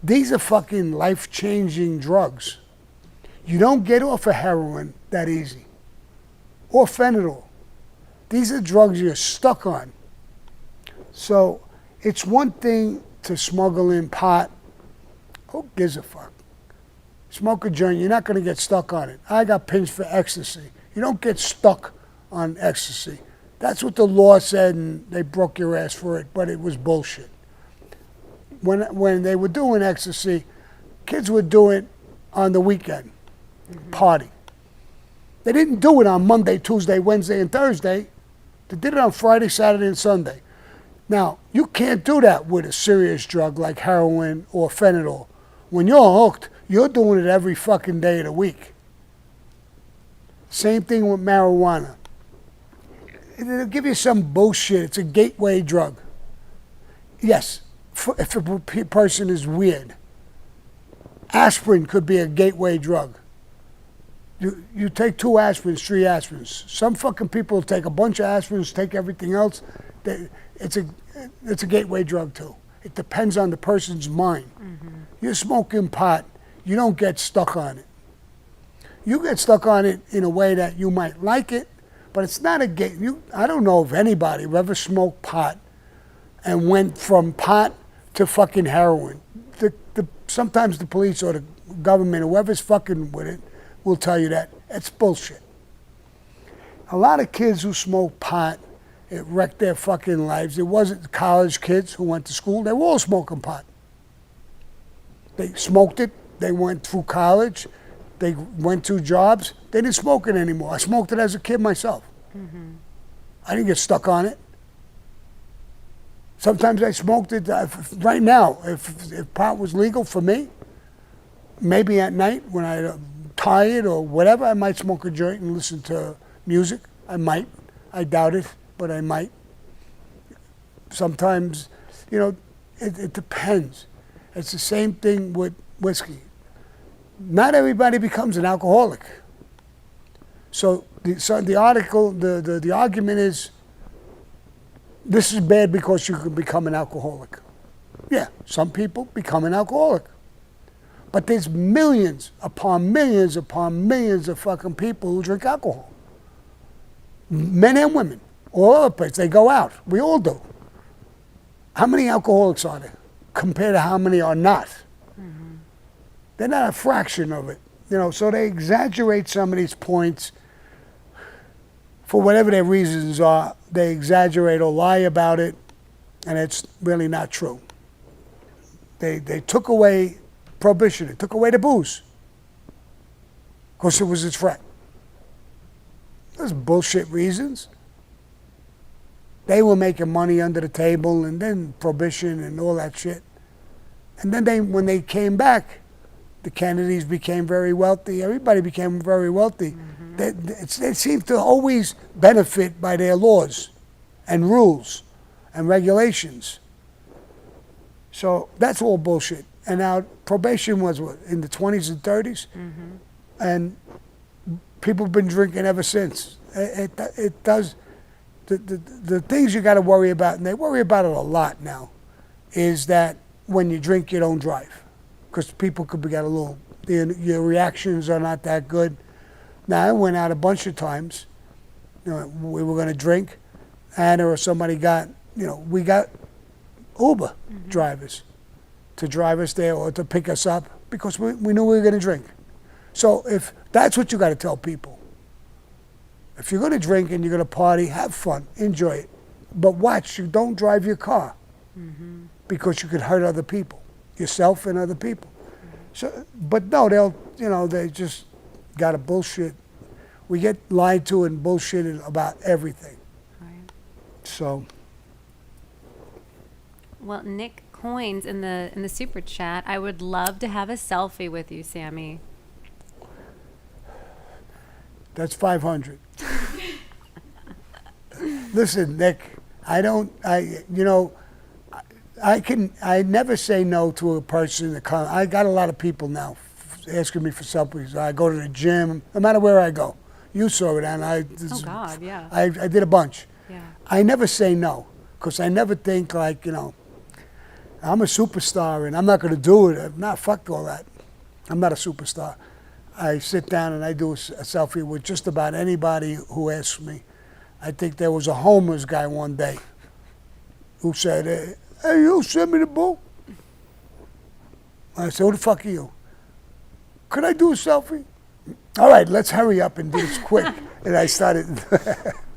these are fucking life-changing drugs. You don't get off of heroin that easy. Or fentanyl. These are drugs you're stuck on. So it's one thing to smuggle in pot. Who gives a fuck? Smoke a joint, you're not going to get stuck on it. I got pinched for ecstasy. You don't get stuck on ecstasy. That's what the law said, and they broke your ass for it, but it was bullshit. When they were doing ecstasy, kids would do it on the weekend, party. They didn't do it on Monday, Tuesday, Wednesday, and Thursday. They did it on Friday, Saturday, and Sunday. Now, you can't do that with a serious drug like heroin or fentanyl. When you're hooked, you're doing it every fucking day of the week. Same thing with marijuana. It'll give you some bullshit. It's a gateway drug. Yes, if a person is weird. Aspirin could be a gateway drug. You take 2 aspirins, 3 aspirins. Some fucking people take a bunch of aspirins, take everything else. It's a gateway drug too. It depends on the person's mind. You're smoking pot, you don't get stuck on it. You get stuck on it in a way that you might like it, but it's not a gate. I don't know if anybody who ever smoked pot and went from pot to fucking heroin. Sometimes the police or the government, whoever's fucking with it, will tell you that. It's bullshit. A lot of kids who smoke pot, it wrecked their fucking lives. It wasn't college kids who went to school. They were all smoking pot. They smoked it. They went through college. They went to jobs. They didn't smoke it anymore. I smoked it as a kid myself. I didn't get stuck on it. Sometimes I smoked it. Right now, if pot was legal for me, maybe at night when I'm tired or whatever, I might smoke a joint and listen to music. I might. I doubt it, but I might. Sometimes, it depends. It's the same thing with whiskey. Not everybody becomes an alcoholic. So the article, the argument is, this is bad because you can become an alcoholic. Yeah, some people become an alcoholic. But there's millions upon millions upon millions of fucking people who drink alcohol. Men and women, all over the place. They go out. We all do. How many alcoholics are there compared to how many are not? They're not a fraction of it. So they exaggerate some of these points for whatever their reasons are. They exaggerate or lie about it, and it's really not true. They took away prohibition. They took away the booze because it was a threat. Those bullshit reasons. They were making money under the table, and then prohibition and all that shit. And then when they came back, the Kennedys became very wealthy. Everybody became very wealthy. They seem to always benefit by their laws and rules and regulations. So that's all bullshit. And now probation was what, in the 20s and 30s? And people have been drinking ever since. It does. The things you got to worry about, and they worry about it a lot now, is that when you drink, you don't drive. Because people could get a little, your reactions are not that good. Now, I went out a bunch of times. We were going to drink, Anna or somebody got, we got Uber drivers to drive us there or to pick us up because we knew we were going to drink. So if that's what you got to tell people. If you're going to drink and you're going to party, have fun, enjoy it. But watch, you don't drive your car because you could hurt other people, yourself and other people. So, but no, they just got a bullshit. We get lied to and bullshitted about everything. Right. So. Well, Nick Coins in the super chat. I would love to have a selfie with you, Sammy. That's 500. Listen, Nick, I never say no to a person that comes. I got a lot of people now asking me for selfies. I go to the gym, no matter where I go. You saw it, and Oh God, yeah. I did a bunch. Yeah. I never say no, because I never think like, I'm a superstar and I'm not going to do it. Nah, fuck all that. I'm not a superstar. I sit down and I do a selfie with just about anybody who asks me. I think there was a homeless guy one day who said, hey, you, Sammy the Bull? I said, who the fuck are you? Could I do a selfie? All right, let's hurry up and do this quick. And I started.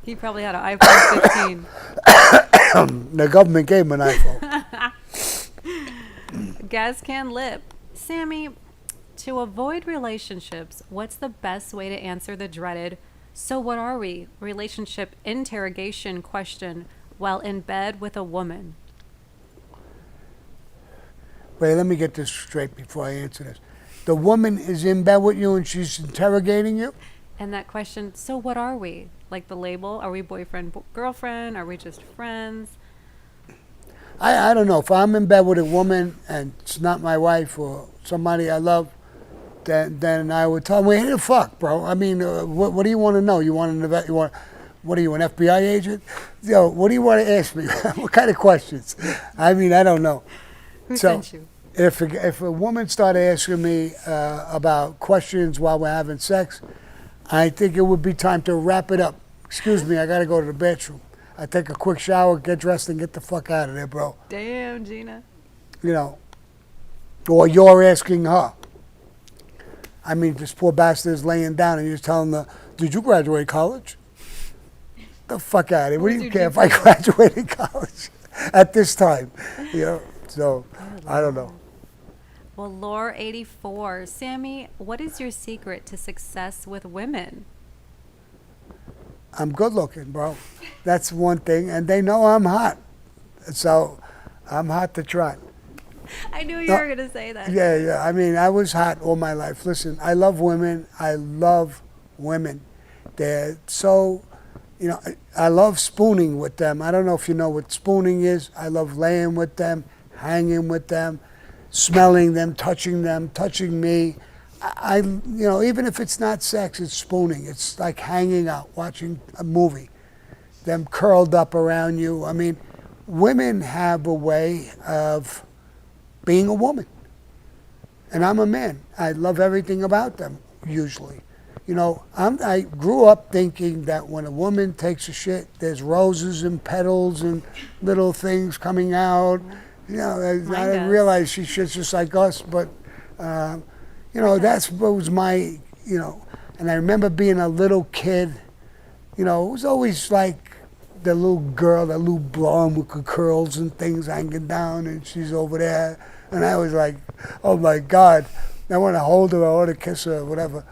He probably had an iPhone 15. The government gave him an iPhone. Gas can lip. Sammy, to avoid relationships, what's the best way to answer the dreaded, so what are we, relationship interrogation question while in bed with a woman? Wait, let me get this straight before I answer this. The woman is in bed with you and she's interrogating you? And that question, so what are we? Like the label, are we boyfriend, girlfriend? Are we just friends? I don't know. If I'm in bed with a woman and it's not my wife or somebody I love, then I would tell them, well, who the fuck, bro? I mean, what do you want to know? You want to what are you, an FBI agent? What do you want to ask me? What kind of questions? I mean, I don't know. Who sent you? If a woman started asking me about questions while we're having sex, I think it would be time to wrap it up. Excuse me, I got to go to the bathroom. I take a quick shower, get dressed, and get the fuck out of there, bro. Damn, Gina. Or you're asking her. I mean, this poor bastard is laying down and you're telling her, did you graduate college? The fuck out of here. What do you care if I graduated college at this time? So I don't know. Well, Lore 84. Sammy, what is your secret to success with women? I'm good looking, bro. That's one thing. And they know I'm hot. So I'm hot to trot. I knew you were going to say that. Yeah. I mean, I was hot all my life. Listen, I love women. I love women. They're so, I love spooning with them. I don't know if you know what spooning is. I love laying with them, hanging with them, smelling them, touching me. Even if it's not sex, it's spooning. It's like hanging out, watching a movie, them curled up around you. I mean, women have a way of being a woman. And I'm a man. I love everything about them, usually. I grew up thinking that when a woman takes a shit, there's roses and petals and little things coming out. I didn't realize she shits just like us, but, that's what was my, and I remember being a little kid, it was always like the little girl, the little blonde with the curls and things hanging down, and she's over there. And I was like, oh my God, I want to hold her, I want to kiss her, whatever.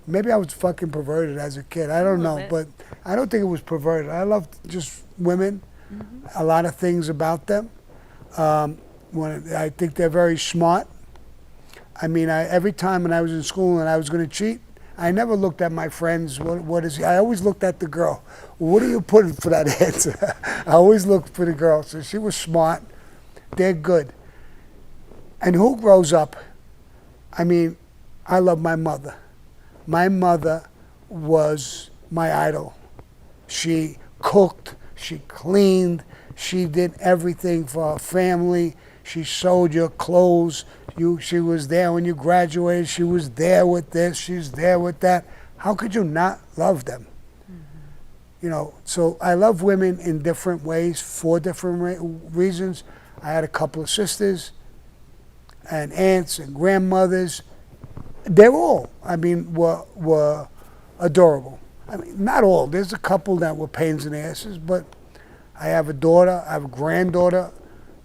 Maybe I was fucking perverted as a kid. I don't know, but I don't think it was perverted. I loved just women, a lot of things about them. I think they're very smart. I mean, every time when I was in school and I was going to cheat, I never looked at my friends. What is he? I always looked at the girl. What do you put for that answer? I always looked for the girl. So she was smart. They're good. And who grows up? I mean, I love my mother. My mother was my idol. She cooked, she cleaned, she did everything for her family. She sewed your clothes. She was there when you graduated. She was there with this. She's there with that. How could you not love them? So I love women in different ways for different reasons. I had a couple of sisters and aunts and grandmothers. They all, were adorable. I mean, not all. There's a couple that were pains in the asses, but I have a daughter. I have a granddaughter.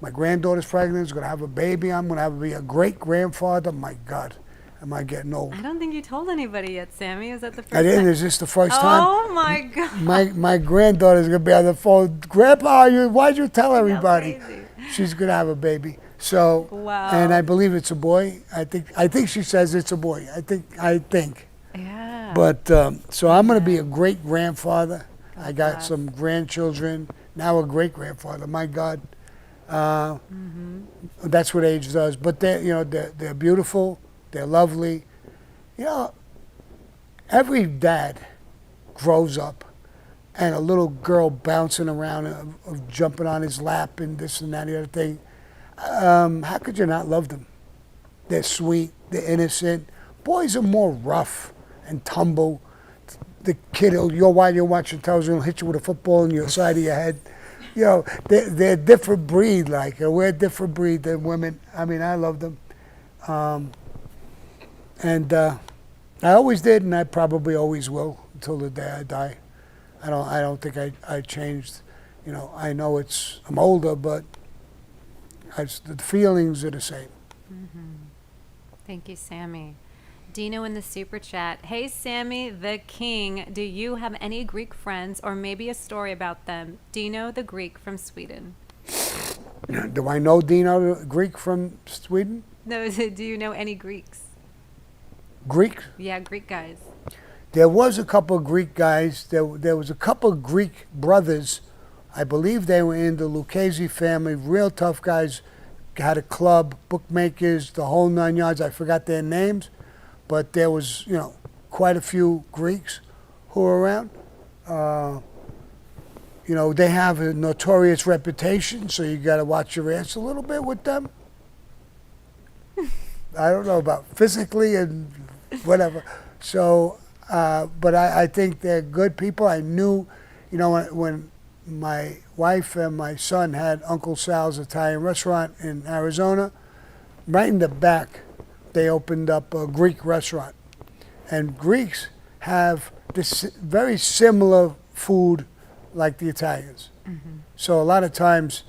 My granddaughter's pregnant. She's going to have a baby. I'm going to be a great-grandfather. My God, am I getting old? I don't think you told anybody yet, Sammy. Is that the first I didn't. time? Is this the first time? Oh, my God. My granddaughter's going to be on the phone. Grandpa, why'd you tell everybody? Crazy. She's going to have a baby. So, Wow. And I believe it's a boy. I think she says it's a boy. I think. Yeah. But so I'm going to be a great grandfather. I got some grandchildren. Now a great grandfather. My God, That's what age does. But they're beautiful. They're lovely. You know, every dad grows up and a little girl bouncing around, of jumping on his lap and this and that and the other thing. How could you not love them? They're sweet. They're innocent. Boys are more rough and tumble. The kid, while you're watching television, will hit you with a football in your side of your head. You know, they're a different breed. Like, we're a different breed than women. I mean, I love them. And I always did, and I probably always will until the day I die. I don't think I changed. You know, I know I'm older, but the feelings are the same. Thank you, Sammy. Dino in the super chat. Hey, Sammy the King. Do you have any Greek friends or maybe a story about them? Dino the Greek from Sweden. Do I know Dino the Greek from Sweden? No, do you know any Greeks? Greek? Yeah, Greek guys. There was a couple of Greek guys. There was a couple of Greek brothers. I believe they were in the Lucchese family. Real tough guys. Had a club, bookmakers, the whole 9 yards. I forgot their names. But there was, quite a few Greeks who were around. They have a notorious reputation, so you got to watch your ass a little bit with them. I don't know about physically and whatever. So, but I think they're good people. I knew, when my wife and my son had Uncle Sal's Italian restaurant in Arizona, right in the back, they opened up a Greek restaurant. And Greeks have this very similar food like the Italians. So a lot of times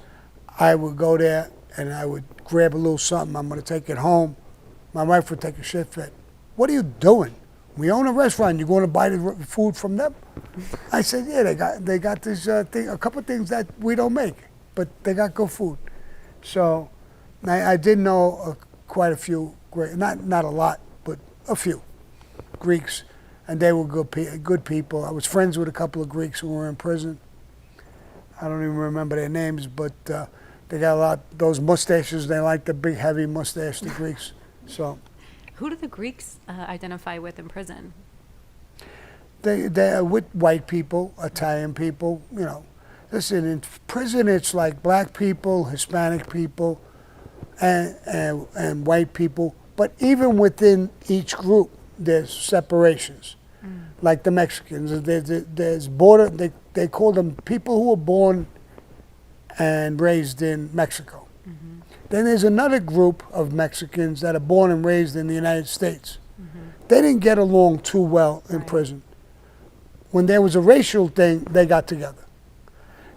I would go there and I would grab a little something. I'm going to take it home. My wife would take a shit fit. What are you doing? We own a restaurant. You're going to buy the food from them? I said, yeah, they got this thing, a couple of things that we don't make, but they got good food. So I did know quite a few, not a lot, but a few Greeks, and they were good people. I was friends with a couple of Greeks who were in prison. I don't even remember their names, but they got those mustaches. They like the big, heavy mustache, the Greeks. So, who do the Greeks identify with in prison? They're with white people, Italian people. Listen, in prison it's like black people, Hispanic people, and white people. But even within each group, there's separations. Like the Mexicans, there's border. They call them people who were born and raised in Mexico. Then there's another group of Mexicans that are born and raised in the United States. They didn't get along too well in prison. When there was a racial thing, they got together.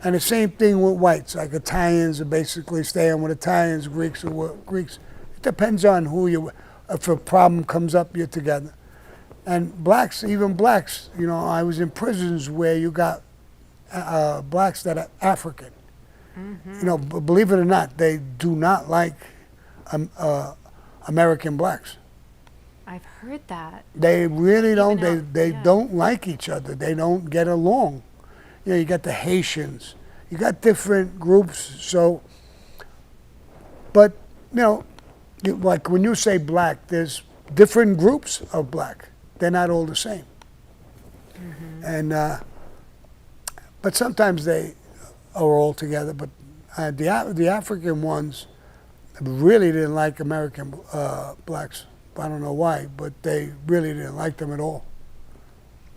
And the same thing with whites, like Italians are basically staying with Italians, Greeks are with Greeks. It depends on who you, if a problem comes up, you're together. And blacks, even blacks, I was in prisons where you got blacks that are African. Believe it or not, they do not like American blacks. I've heard that. They really don't. They yeah. don't like each other. They don't get along. You got the Haitians. You got different groups. So, but like when you say black, there's different groups of black. They're not all the same. And but sometimes they are all together. But the African ones really didn't like American blacks. I don't know why, but they really didn't like them at all.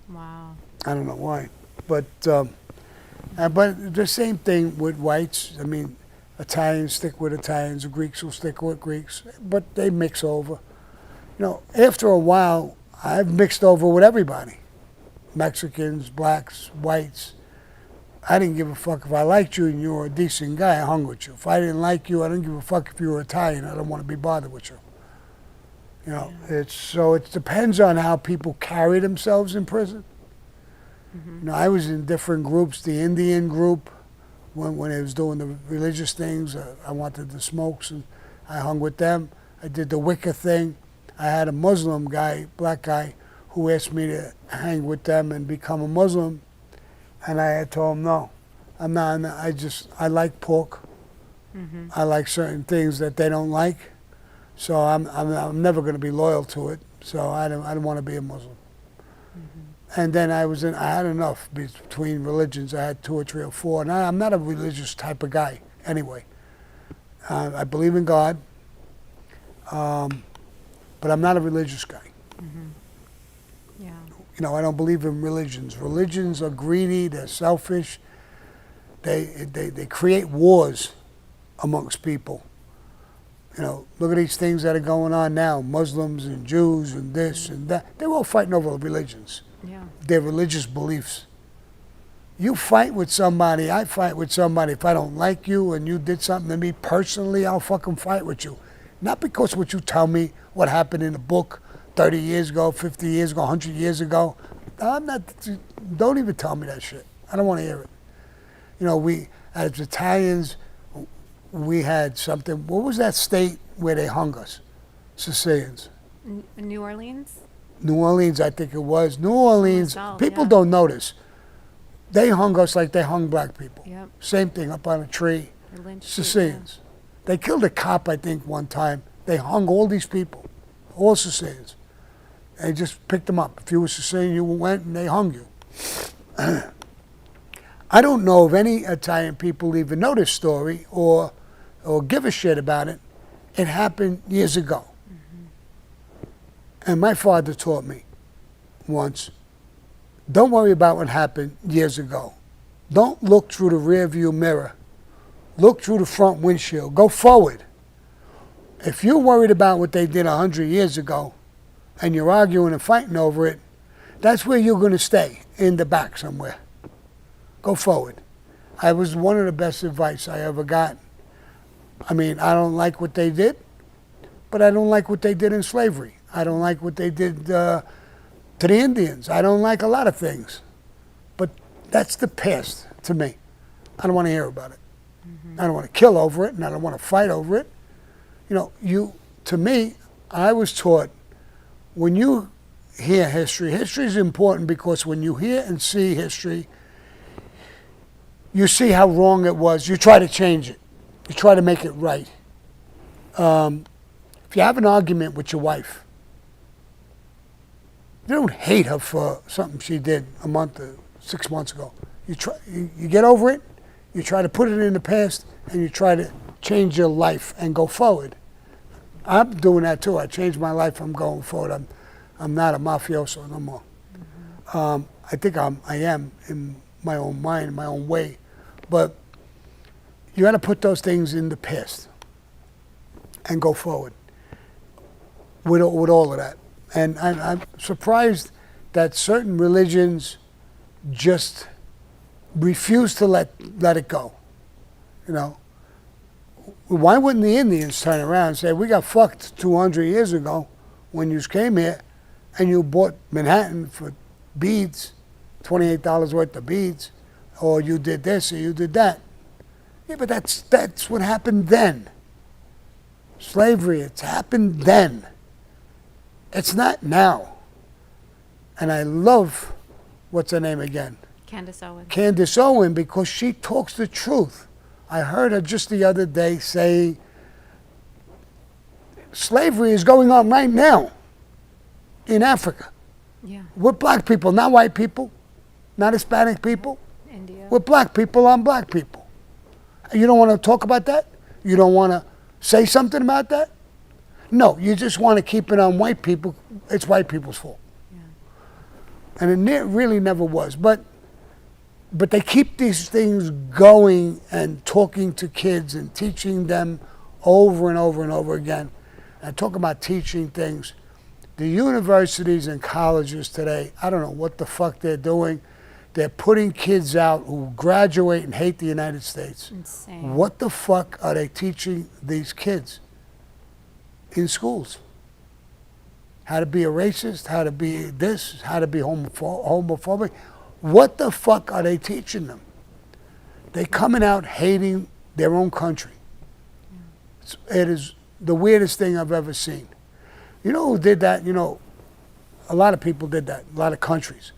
Wow. I don't know why, but the same thing with whites. I mean, Italians stick with Italians, Greeks will stick with Greeks, but they mix over. After a while, I've mixed over with everybody. Mexicans, blacks, whites. I didn't give a fuck if I liked you and you were a decent guy, I hung with you. If I didn't like you, I didn't give a fuck if you were Italian, I don't want to be bothered with you. It depends on how people carry themselves in prison. I was in different groups. The Indian group, when I was doing the religious things, I wanted the smokes, and I hung with them. I did the Wicca thing. I had a Muslim guy, black guy, who asked me to hang with them and become a Muslim, and I had told him no. I'm not. I like pork. I like certain things that they don't like. So I'm never going to be loyal to it. So I don't want to be a Muslim. And then I had enough between religions. I had 2 or 3 or 4. And I'm not a religious type of guy anyway. I believe in God, but I'm not a religious guy. Yeah. You know, I don't believe in religions. Religions are greedy. They're selfish. They create wars amongst people. You know, look at these things that are going on now. Muslims and Jews and this and that. They're all fighting over religions. Yeah. Their religious beliefs. You fight with somebody, I fight with somebody. If I don't like you and you did something to me personally, I'll fucking fight with you. Not because what you tell me, what happened in a book 30 years ago, 50 years ago, 100 years ago. Don't even tell me that shit. I don't want to hear it. You know, we, as Italians, we had something. What was that state where they hung us? Sicilians. New Orleans? New Orleans, I think it was. New Orleans, South, people yeah. don't notice. They hung us like they hung black people. Yep. Same thing, up on a tree. Or Lynch Street, Sicilians. They killed a cop, I think, one time. They hung all these people, all Sicilians. They just picked them up. If you were Sicilian, you went and they hung you. I don't know if any Italian people even know this story or give a shit about it. It happened years ago. And my father taught me once, don't worry about what happened years ago. Don't look through the rear view mirror. Look through the front windshield. Go forward. If you're worried about what they did 100 years ago and you're arguing and fighting over it, that's where you're going to stay, in the back somewhere. Go forward. I was one of the best advice I ever got. I mean, I don't like what they did, but I don't like what they did in slavery. I don't like what they did to the Indians. I don't like a lot of things. But that's the past to me. I don't want to hear about it. I don't want to kill over it, and I don't want to fight over it. You know, to me, I was taught, when you hear history is important because when you hear and see history, you see how wrong it was. You try to change it. You try to make it right. If you have an argument with your wife, you don't hate her for something she did a month or 6 months ago. You get over it, you try to put it in the past, and you try to change your life and go forward. I'm doing that too. I changed my life. I'm going forward. I'm not a mafioso no more. I think I am in my own mind, my own way. But you got to put those things in the past and go forward with all of that. And I'm surprised that certain religions just refuse to let it go. You know, why wouldn't the Indians turn around and say, we got fucked 200 years ago when you came here and you bought Manhattan for beads, $28 worth of beads, or you did this or you did that. Yeah, but that's what happened then. Slavery, it's happened then. It's not now. And I love, what's her name again? Candace Owens. Candace Owens, because she talks the truth. I heard her just the other day say, slavery is going on right now in Africa. Yeah. We're black people, not white people, not Hispanic people. India. We're black people on black people. You don't want to talk about that? You don't want to say something about that? No, you just want to keep it on white people. It's white people's fault. Yeah. And it really never was. But they keep these things going and talking to kids and teaching them over and over and over again. And talk about teaching things. The universities and colleges today, I don't know what the fuck they're doing. They're putting kids out who graduate and hate the United States. Insane. What the fuck are they teaching these kids in schools? How to be a racist, how to be this, how to be homophobic. What the fuck are they teaching them? They're coming out hating their own country. It is the weirdest thing I've ever seen. You know who did that? You know, a lot of people did that, a lot of countries.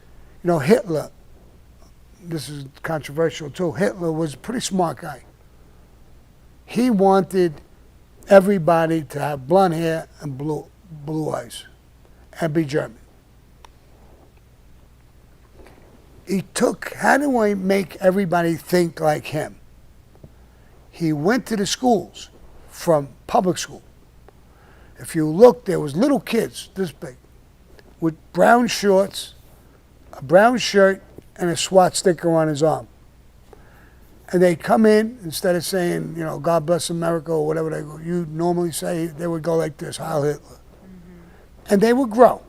You know, Hitler, this is controversial too, Hitler was a pretty smart guy. He wanted everybody to have blonde hair and blue eyes and be German. How do I make everybody think like him? He went to the schools from public school. If you look, there was little kids this big with brown shorts, a brown shirt, and a SWAT sticker on his arm. And they'd come in, instead of saying, you know, God bless America or whatever you normally say, they would go like this, Heil Hitler. Mm-hmm. And they would grow.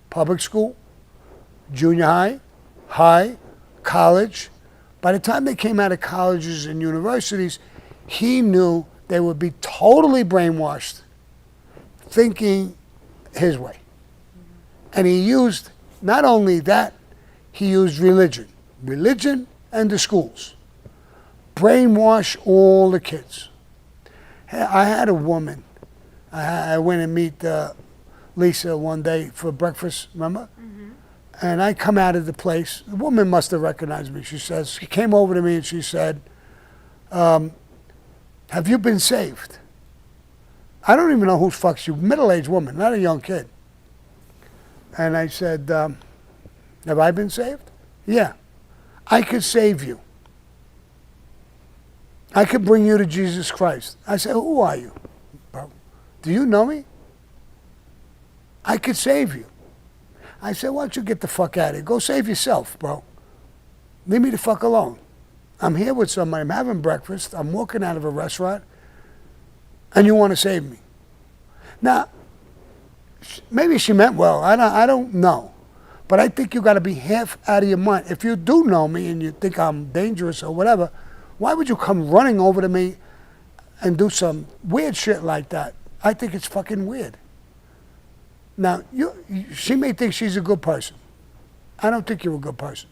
Public school, junior high, college. By the time they came out of colleges and universities, he knew they would be totally brainwashed, thinking his way. Mm-hmm. And he used, not only that, he used religion and the schools. Brainwash all the kids. I had a woman. I went and meet Lisa one day for breakfast, remember? Mm-hmm. And I come out of the place. The woman must have recognized me. She came over to me and she said, have you been saved? I don't even know who fucks you. Middle-aged woman, not a young kid. And I said, have I been saved? Yeah. I could save you. I could bring you to Jesus Christ. I said, who are you, bro? Do you know me? I could save you. I said, why don't you get the fuck out of here? Go save yourself, bro. Leave me the fuck alone. I'm here with somebody. I'm having breakfast. I'm walking out of a restaurant. And you want to save me. Now, maybe she meant well. I don't know. But I think you got to be half out of your mind. If you do know me and you think I'm dangerous or whatever, why would you come running over to me and do some weird shit like that? I think it's fucking weird. Now, she may think she's a good person. I don't think you're a good person.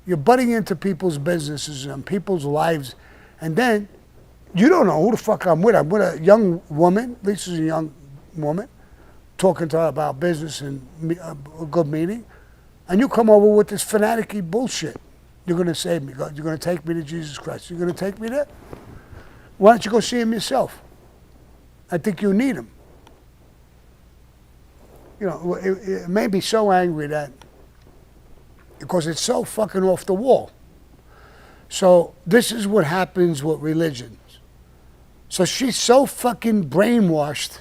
You're butting into people's businesses and people's lives, and then you don't know who the fuck I'm with. I'm with a young woman. Lisa's a young woman, talking to her about business and a good meeting, and you come over with this fanatic-y bullshit. You're going to save me. You're going to take me to Jesus Christ. You're going to take me there? Why don't you go see him yourself? I think you need him. You know, it made me so angry that, because it's so fucking off the wall. So this is what happens with religions. So she's so fucking brainwashed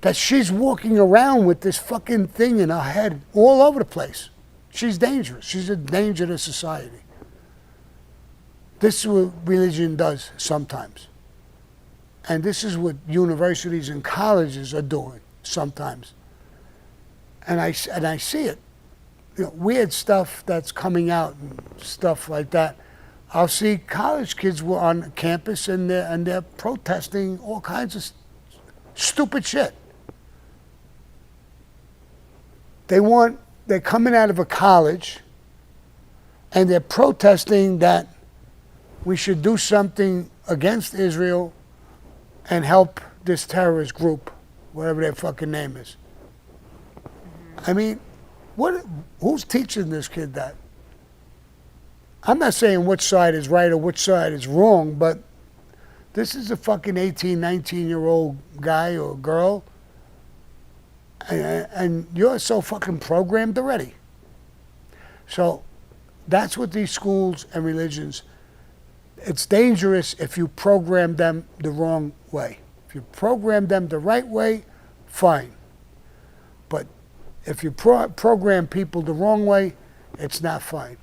that she's walking around with this fucking thing in her head all over the place. She's dangerous. She's a danger to society. This is what religion does sometimes. And this is what universities and colleges are doing sometimes. And I see it. You know, weird stuff that's coming out and stuff like that. I'll see college kids were on campus and they're protesting all kinds of stupid shit. They're coming out of a college and they're protesting that we should do something against Israel and help this terrorist group, whatever their fucking name is. I mean, who's teaching this kid that? I'm not saying which side is right or which side is wrong, but this is a fucking 18, 19-year-old guy or girl, and you're so fucking programmed already. So that's what these schools and religions, it's dangerous if you program them the wrong way. If you program them the right way, fine. But if you program people the wrong way, it's not fine.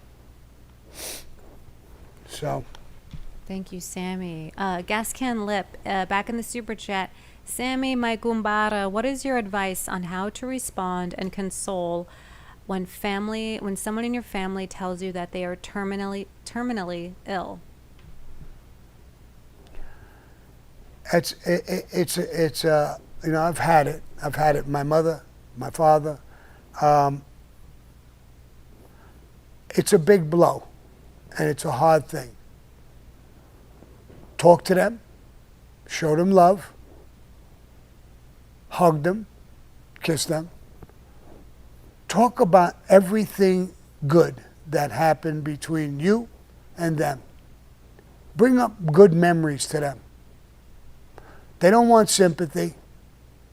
So. Thank you, Sammy. Gascan Lip, back in the super chat. Sammy, my Gumbara, what is your advice on how to respond and console when someone in your family tells you that they are terminally ill? It's you know, I've had it. My mother, my father. It's a big blow, and it's a hard thing. Talk to them, show them love, hug them, kiss them. Talk about everything good that happened between you and them. Bring up good memories to them. They don't want sympathy.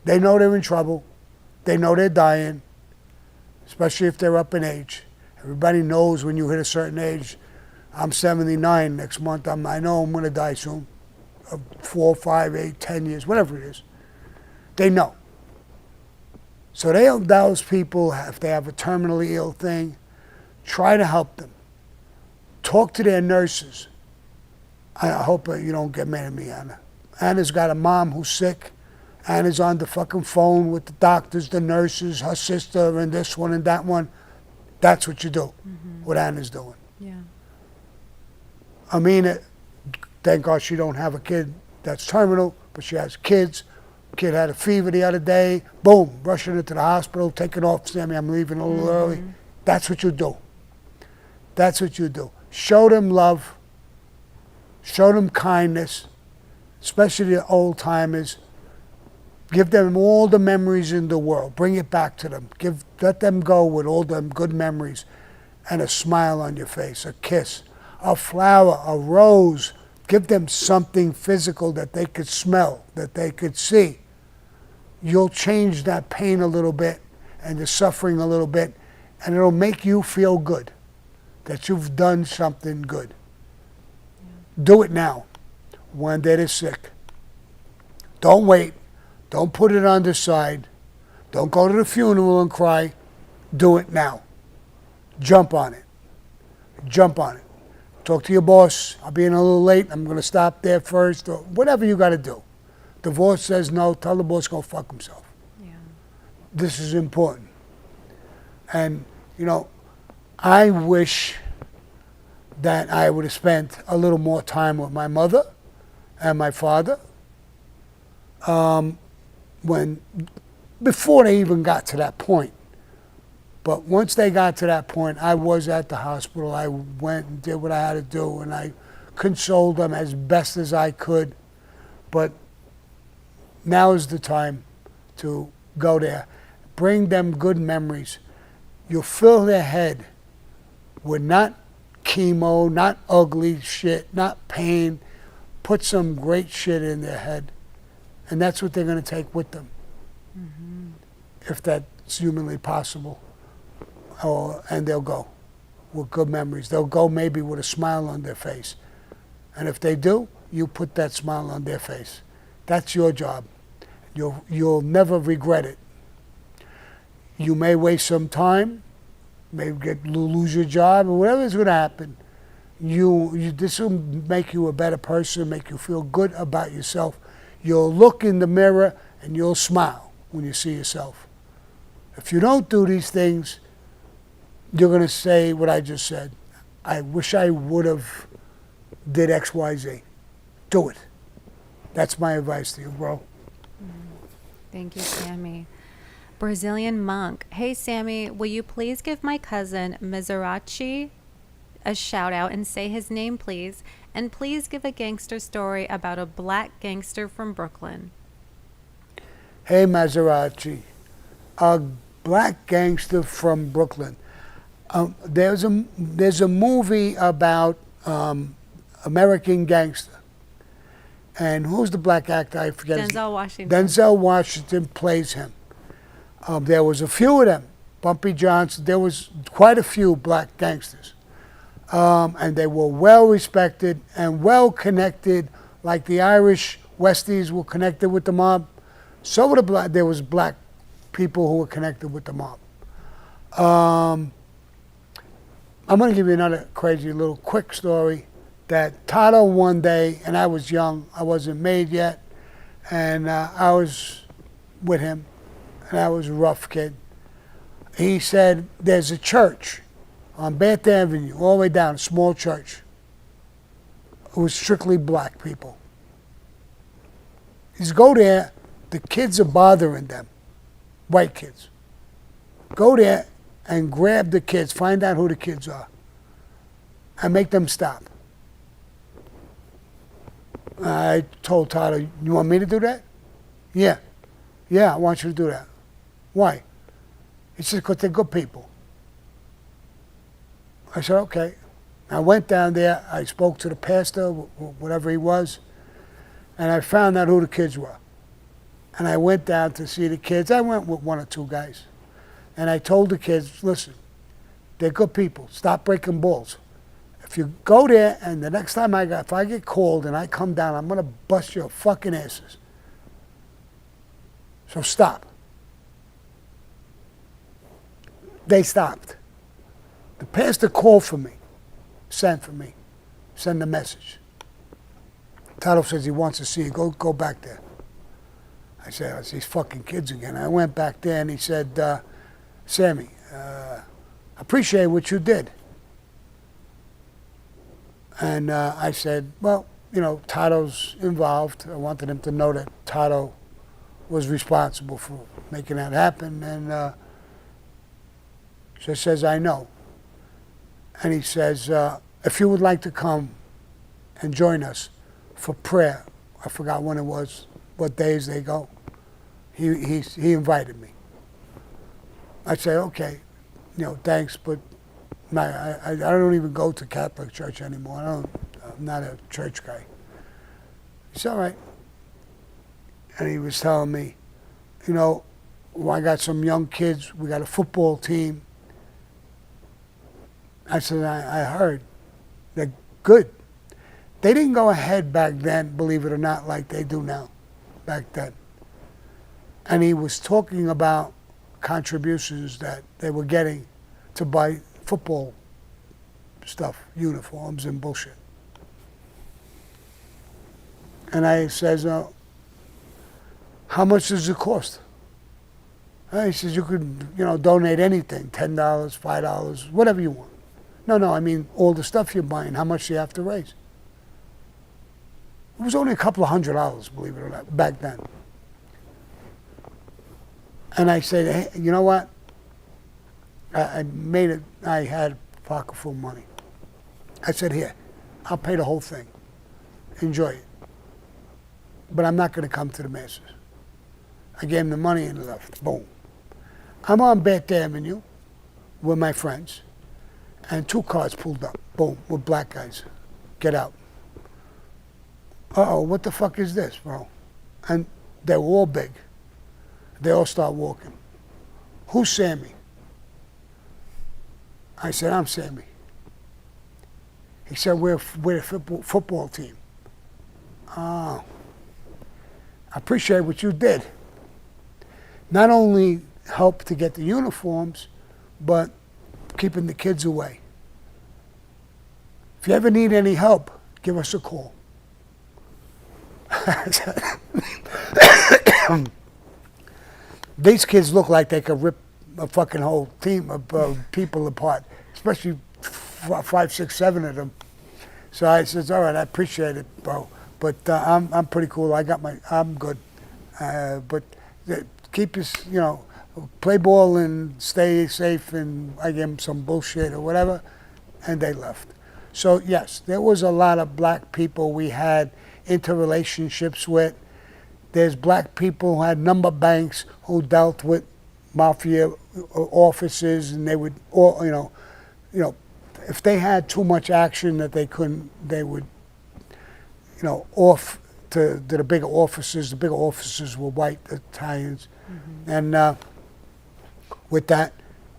They know they're in trouble. They know they're dying, especially if they're up in age. Everybody knows when you hit a certain age. I'm 79 next month. I know I'm going to die soon. 4, 5, 8, 10 years, whatever it is. They know. So those people, if they have a terminally ill thing, try to help them. Talk to their nurses. I hope you don't get mad at me, Anna. Anna's got a mom who's sick. Anna's on the fucking phone with the doctors, the nurses, her sister, and this one and that one. That's what you do, what Anna's doing. Yeah. I mean, thank God she don't have a kid that's terminal, but she has kids. Kid had a fever the other day. Boom, rushing into the hospital, taking off, Sammy, I'm leaving a little early. That's what you do. That's what you do. Show them love. Show them kindness, especially the old timers. Give them all the memories in the world. Bring it back to them. Let them go with all them good memories and a smile on your face, a kiss, a flower, a rose. Give them something physical that they could smell, that they could see. You'll change that pain a little bit and the suffering a little bit, and it'll make you feel good that you've done something good. Do it now when they're sick. Don't wait. Don't put it on the side. Don't go to the funeral and cry. Do it now. Jump on it. Jump on it. Talk to your boss. I'll be in a little late. I'm going to stop there first. Or whatever you got to do. Divorce says no. Tell the boss to go fuck himself. Yeah. This is important. And, you know, I wish that I would have spent a little more time with my mother and my father before they even got to that point. But once they got to that point, I was at the hospital. I went and did what I had to do, and I consoled them as best as I could. But now is the time to go there. Bring them good memories. You'll fill their head with not chemo, not ugly shit, not pain. Put some great shit in their head. And that's what they're going to take with them. If that's humanly possible. And they'll go with good memories. They'll go maybe with a smile on their face. And if they do, you put that smile on their face. That's your job. You'll never regret it. You may waste some time, may lose your job, or whatever is going to happen. This will make you a better person, make you feel good about yourself. You'll look in the mirror and you'll smile when you see yourself. If you don't do these things, you're going to say what I just said. I wish I would have did X, Y, Z. Do it. That's my advice to you, bro. Thank you, Sammy. Brazilian monk. Hey, Sammy, will you please give my cousin Mizrachi a shout out and say his name, please? And please give a gangster story about a black gangster from Brooklyn. Hey, Maserati. A black gangster from Brooklyn. There's a movie about American Gangster. And who's the black actor? I forget his name. Denzel Washington. Denzel Washington plays him. There was a few of them. Bumpy Johnson. There was quite a few black gangsters. And they were well respected and well connected, like the Irish Westies were connected with the mob. So were there was black people who were connected with the mob. I'm going to give you another crazy little quick story that Tato one day, and I was young, I wasn't made yet, and I was with him, and I was a rough kid. He said, there's a church on Bath Avenue, all the way down, a small church. It was strictly black people. He said, go there, the kids are bothering them, white kids. Go there and grab the kids, find out who the kids are, and make them stop. I told Tyler, you want me to do that? Yeah. Yeah, I want you to do that. Why? He said, because they're good people. I said, okay. I went down there, I spoke to the pastor, whatever he was, and I found out who the kids were. And I went down to see the kids. I went with one or two guys. And I told the kids, listen, they're good people. Stop breaking balls. If you go there and the next time if I get called and I come down, I'm going to bust your fucking asses. So stop. They stopped. The pastor called for me, sent a message. Tato says he wants to see you. Go back there. I said, it's these fucking kids again. I went back there and he said, Sammy, I appreciate what you did. And I said, well, you know, Tato's involved. I wanted him to know that Tato was responsible for making that happen. And she says, I know. And he says, if you would like to come and join us for prayer, I forgot when it was, what days they go. He invited me. I said, okay, you know, thanks, but I don't even go to Catholic church anymore. I'm not a church guy. He said, all right. And he was telling me, you know, well, I got some young kids. We got a football team. I said, I heard. They're good. They didn't go ahead back then, believe it or not, like they do now, back then. And he was talking about contributions that they were getting to buy football stuff, uniforms and bullshit. And I says, how much does it cost? And he says, you could, you know, donate anything, $10, $5, whatever you want. No, I mean, all the stuff you're buying, how much do you have to raise? It was only a couple of $100, believe it or not, back then. And I said, hey, you know what? I made it, I had a pocket full of money. I said, here, I'll pay the whole thing. Enjoy it. But I'm not going to come to the masses. I gave him the money and left. Boom. I'm on Bath Avenue with my friends, and two cars pulled up. Boom, with black guys. Get out. Uh-oh, what the fuck is this, bro? And they were all big. They all start walking. Who's Sammy? I said, I'm Sammy. He said, we're a football team. Oh, I appreciate what you did. Not only help to get the uniforms, but keeping the kids away. If you ever need any help, give us a call. These kids look like they could rip a fucking whole team of people apart, especially 5, 6, 7 of them. So I says, all right, I appreciate it, bro, but I'm pretty cool. I'm good. But keep your, you know, play ball and stay safe. And I gave them some bullshit or whatever, and they left. So yes, there was a lot of black people we had interrelationships with. There's black people who had number banks who dealt with mafia offices, and they would, all, you know, if they had too much action that they couldn't, they would, you know, off to the bigger offices. The bigger offices were white Italians, and with that,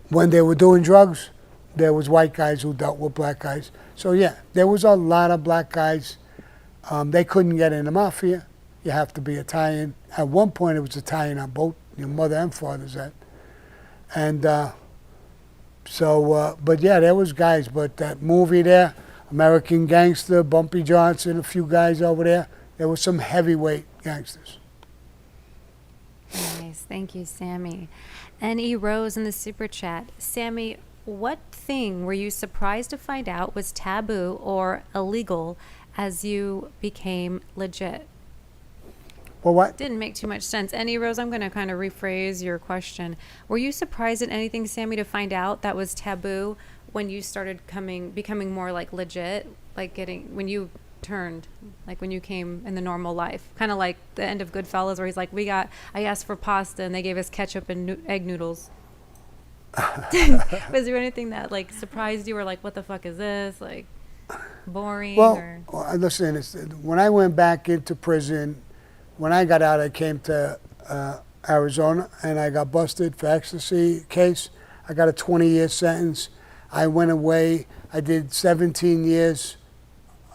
when they were doing drugs, there was white guys who dealt with black guys. So yeah, there was a lot of black guys. They couldn't get in the mafia. You have to be Italian. At one point, it was Italian on both your mother and father's end. And but yeah, there was guys. But that movie there, American Gangster, Bumpy Johnson, a few guys over there, there were some heavyweight gangsters. Nice. Thank you, Sammy. N.E. Rose in the super chat. Sammy, what thing were you surprised to find out was taboo or illegal as you became legit? Well, what? Didn't make too much sense. Any Rose, I'm going to kind of rephrase your question. Were you surprised at anything, Sammy, to find out that was taboo when you started becoming more like legit, like when you turned, like when you came in the normal life, kind of like the end of Goodfellas, where he's like, I asked for pasta and they gave us ketchup and egg noodles. Was there anything that like surprised you or like, what the fuck is this? Like boring Well, or? listen, when I went back into prison, when I got out, I came to Arizona and I got busted for ecstasy case. I got a 20-year sentence. I went away. I did 17 years,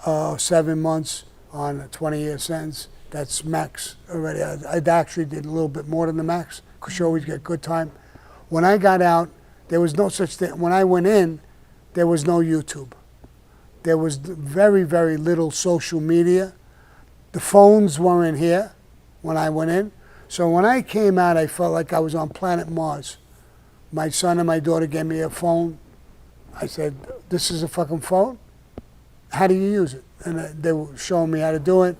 7 months on a 20-year sentence. That's max already. I actually did a little bit more than the max because you always get good time. When I got out, there was no such thing. When I went in, there was no YouTube. There was very, very little social media. The phones weren't here when I went in. So when I came out, I felt like I was on planet Mars. My son and my daughter gave me a phone. I said, this is a fucking phone? How do you use it? And they were showing me how to do it.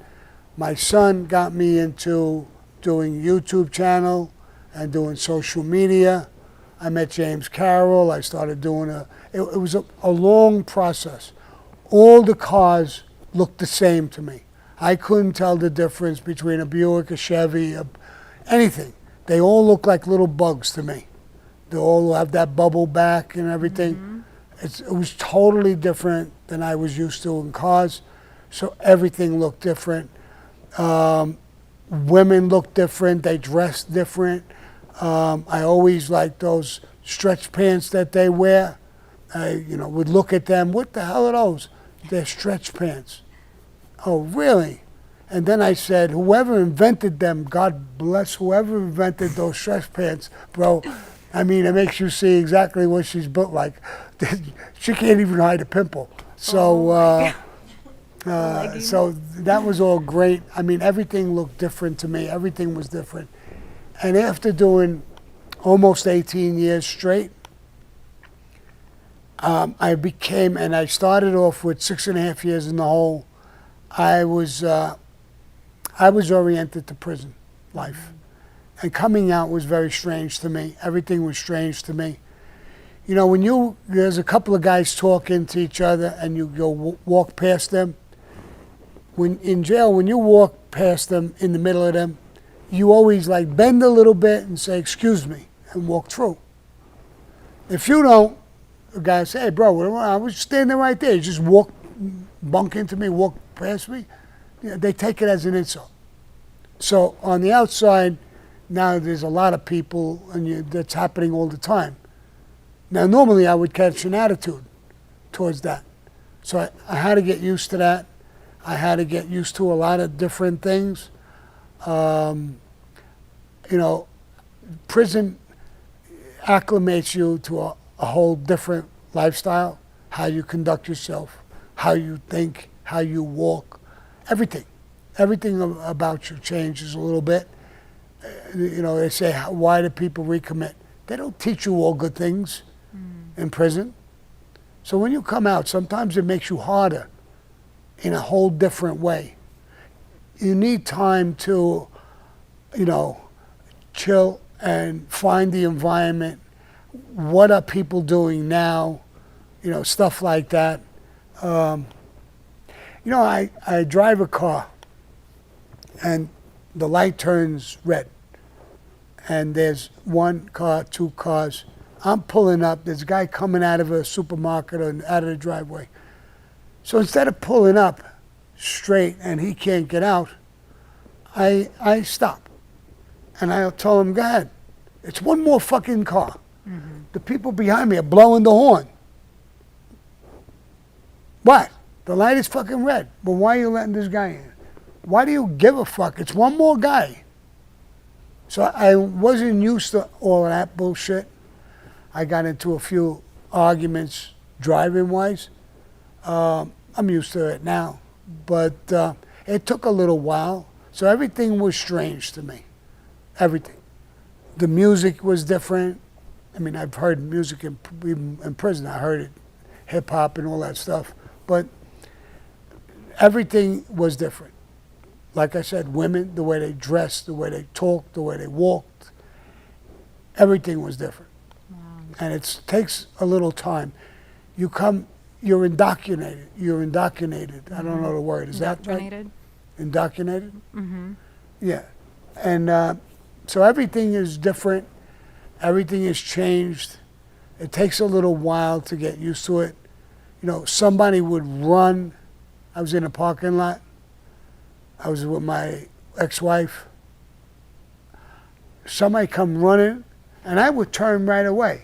My son got me into doing YouTube channel and doing social media. I met James Carroll. I started doing it was a long process. All the cars looked the same to me. I couldn't tell the difference between a Buick, a Chevy, anything. They all look like little bugs to me. They all have that bubble back and everything. Mm-hmm. It was totally different than I was used to in cars. So everything looked different. Women looked different. They dressed different. I always liked those stretch pants that they wear. I, would look at them. What the hell are those? They're stretch pants. Oh, really? And then I said, whoever invented them, God bless whoever invented those stretch pants, bro. I mean, it makes you see exactly what she's built like. She can't even hide a pimple. So, so that was all great. I mean, everything looked different to me. Everything was different. And after doing almost 18 years straight, I started off with 6.5 years in the hole. I was oriented to prison life. And coming out was very strange to me. Everything was strange to me. There's a couple of guys talking to each other and you go walk past them. In jail, when you walk past them in the middle of them, you always like bend a little bit and say, excuse me, and walk through. If you don't, the guy say, hey, bro, I was standing right there. You just bunk into me, walk past me. They take it as an insult. So on the outside, now there's a lot of people, and that's happening all the time. Now, normally I would catch an attitude towards that. So I had to get used to that. I had to get used to a lot of different things. Prison acclimates you to a whole different lifestyle, how you conduct yourself, how you think, how you walk, everything. Everything about you changes a little bit. They say, why do people recommit? They don't teach you all good things in prison. So when you come out, sometimes it makes you harder in a whole different way. You need time to, chill and find the environment. What are people doing now? Stuff like that. I drive a car and the light turns red. And there's one car, two cars. I'm pulling up. There's a guy coming out of a supermarket or out of the driveway. So instead of pulling up straight and he can't get out, I stop. And I'll tell him, go ahead. It's one more fucking car. Mm-hmm. The people behind me are blowing the horn. What? The light is fucking red. But why are you letting this guy in? Why do you give a fuck? It's one more guy. So I wasn't used to all of that bullshit. I got into a few arguments driving-wise. I'm used to it now. But it took a little while. So everything was strange to me. Everything. The music was different. I mean, I've heard music in prison. I heard it, hip-hop and all that stuff. But everything was different. Like I said, women, the way they dressed, the way they talked, the way they walked, everything was different. Wow. And it takes a little time. You're indoctrinated. You're indoctrinated. Mm-hmm. I don't know the word. Is that right? Indoctrinated? Mm-hmm. Yeah. And so everything is different. Everything has changed. It takes a little while to get used to it. You know, somebody would run. I was in a parking lot. I was with my ex-wife. Somebody come running, and I would turn right away.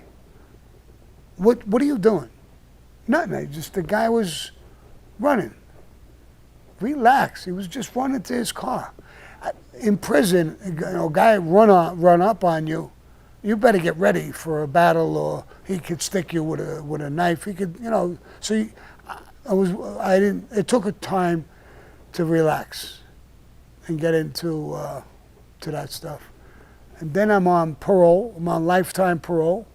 What are you doing? Nothing. The guy was running. Relax. He was just running to his car. In prison, you know, a guy run up on you. You better get ready for a battle, or he could stick you with a knife. He could, you know. So I didn't. It took a time to relax and get into to that stuff. And then I'm on parole. I'm on lifetime parole.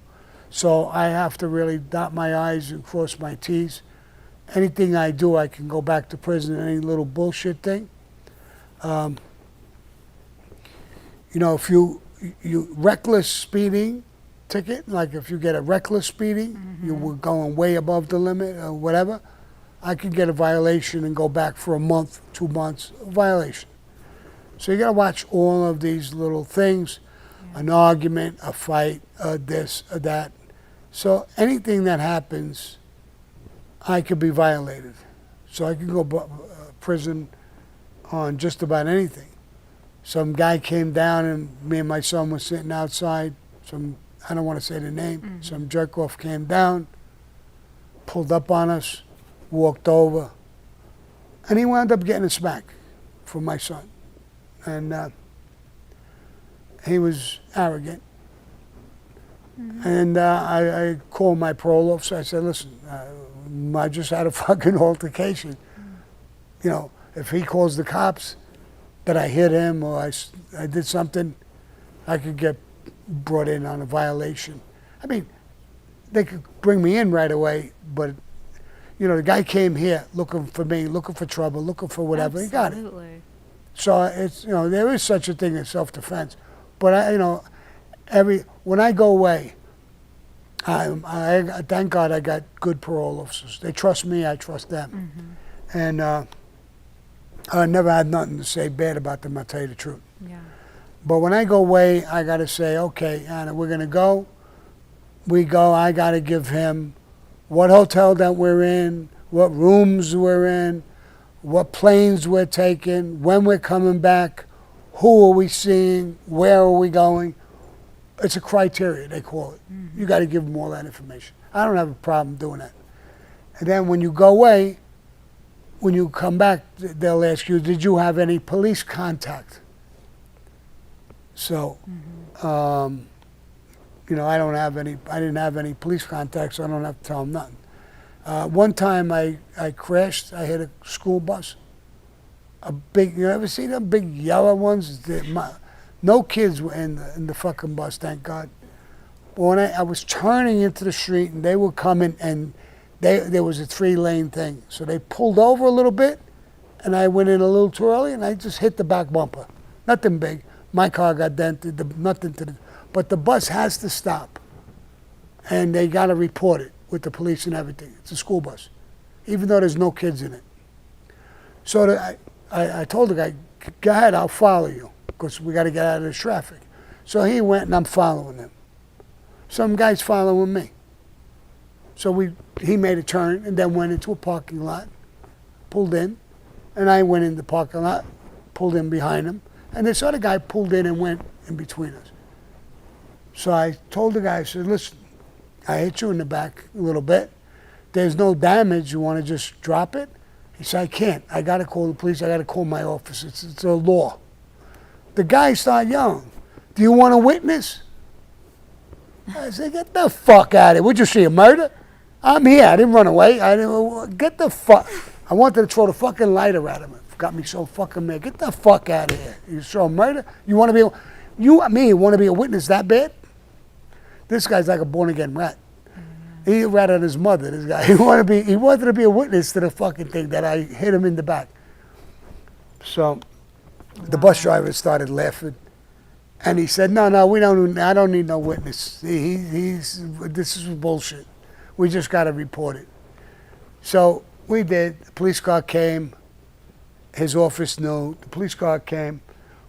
So I have to really dot my I's and cross my T's. Anything I do, I can go back to prison. Any little bullshit thing. You know, if you reckless speeding ticket, like if you get a reckless speeding, you were going way above the limit or whatever, I could get a violation and go back for a month, 2 months, violation. So you got to watch all of these little things, an argument, a fight, this, that. So anything that happens, I could be violated. So I could go prison on just about anything. Some guy came down and me and my son were sitting outside. I don't want to say the name. Some jerk off came down, pulled up on us, walked over, and he wound up getting a smack from my son. And he was arrogant. And I called my parole officer. I said, listen, I just had a fucking altercation. You know, if he calls the cops that I hit him or I did something, I could get brought in on a violation. I mean, they could bring me in right away, but, you know, the guy came here looking for me, looking for trouble, looking for whatever. Absolutely. He got it. So it's, you know, there is such a thing as self-defense. But, you know, when I go away, I thank God I got good parole officers. They trust me, I trust them. And I never had nothing to say bad about them, I'll tell you the truth. Yeah. But when I go away, I got to say, okay, Anna, we're going to go. We go, I got to give him what hotel that we're in, what rooms we're in, what planes we're taking, when we're coming back, who are we seeing, where are we going. It's a criteria, they call it. You got to give them all that information. I don't have a problem doing that. And then when you go away, when you come back, they'll ask you, did you have any police contact? So, you know, I didn't have any police contact, so I don't have to tell them nothing. One time I crashed, I hit a school bus. You ever see them big yellow ones? No kids were in the fucking bus, thank God. But when I was turning into the street and they were coming and there was a 3-lane thing. So they pulled over a little bit and I went in a little too early and I just hit the back bumper. Nothing big. My car got dented, but the bus has to stop. And they got to report it with the police and everything. It's a school bus, even though there's no kids in it. So I told the guy, go ahead, I'll follow you, because we got to get out of this traffic. So he went and I'm following him. Some guy's following me. So he made a turn and then went into a parking lot, pulled in, and I went in the parking lot, pulled in behind him, and this other guy pulled in and went in between us. So I told the guy, I said, listen, I hit you in the back a little bit. There's no damage. You want to just drop it? He said, I can't. I got to call the police. I got to call my office. It's a law. The guy started yelling, do you want a witness? I said, get the fuck out of here. Would you see a murder? I'm here. I didn't run away. Get the fuck. I wanted to throw the fucking lighter at him. It got me so fucking mad. Get the fuck out of here. You saw a murder? You want to be a witness that bad? This guy's like a born-again rat. He ratted his mother, this guy. He wanted to be a witness to the fucking thing that I hit him in the back. So the bus driver started laughing. And he said, no, I don't need no witness. This is bullshit. We just got to report it. So we did. The police car came. His office knew. The police car came,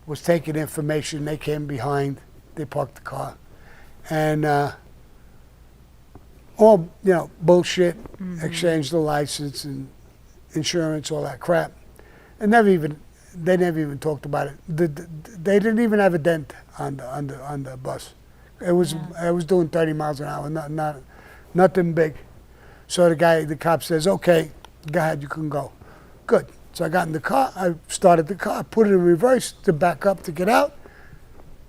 was taking information. They came behind. They parked the car. And all, bullshit, exchange the license and insurance, all that crap. And they never even talked about it. They didn't even have a dent on the bus. It was I was doing 30 miles an hour, nothing big. So the cop says, "Okay, go ahead, you can go." Good. So I got in the car. I started the car, put it in reverse to back up to get out,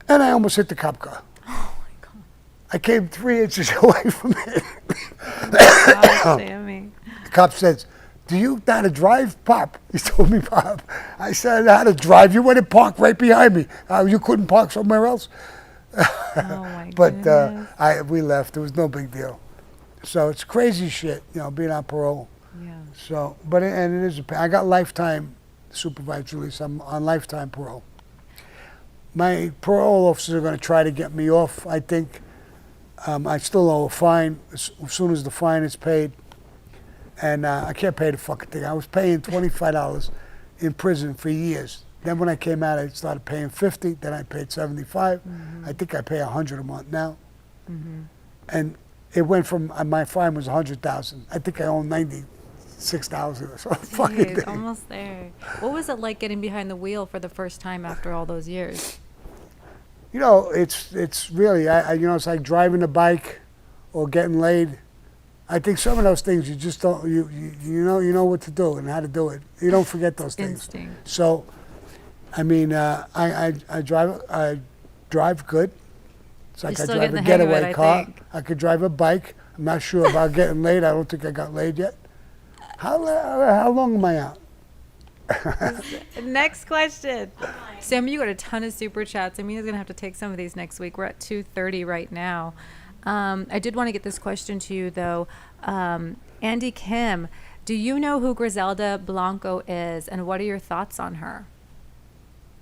and I almost hit the cop car. Oh my God. I came 3 inches away from it. Oh, Sammy. The cop says, "Do you know how to drive, Pop?" He told me, "Pop." I said, "I know how to drive. You went and parked right behind me. You couldn't park somewhere else?" Oh my But goodness. we left. It was no big deal. So it's crazy shit, being on parole. Yeah. So, and it is. I got lifetime supervised release. I'm on lifetime parole. My parole officers are going to try to get me off. I think I still owe a fine as soon as the fine is paid, and I can't pay the fucking thing. I was paying $25 in prison for years. Then when I came out, I started paying $50. Then I paid $75. I think I pay $100 a month now, and it went from my fine was $100,000. I think I owe $96,000 or something. Fucking Jeez, thing. almost there. What was it like getting behind the wheel for the first time after all those years? It's really it's like driving a bike or getting laid. I think some of those things you just don't you know what to do and how to do it. You don't forget those things. Instinct. So, I mean, I drive good. It's like You're I still drive getting a the hang of it, getaway I car. think. I could drive a bike. I'm not sure about getting laid. I don't think I got laid yet. How long am I out? Next question. Sam, you got a ton of super chats. Amina's going to have to take some of these next week. We're at 2:30 right now. I did want to get this question to you, though. Andy Kim, do you know who Griselda Blanco is, and what are your thoughts on her?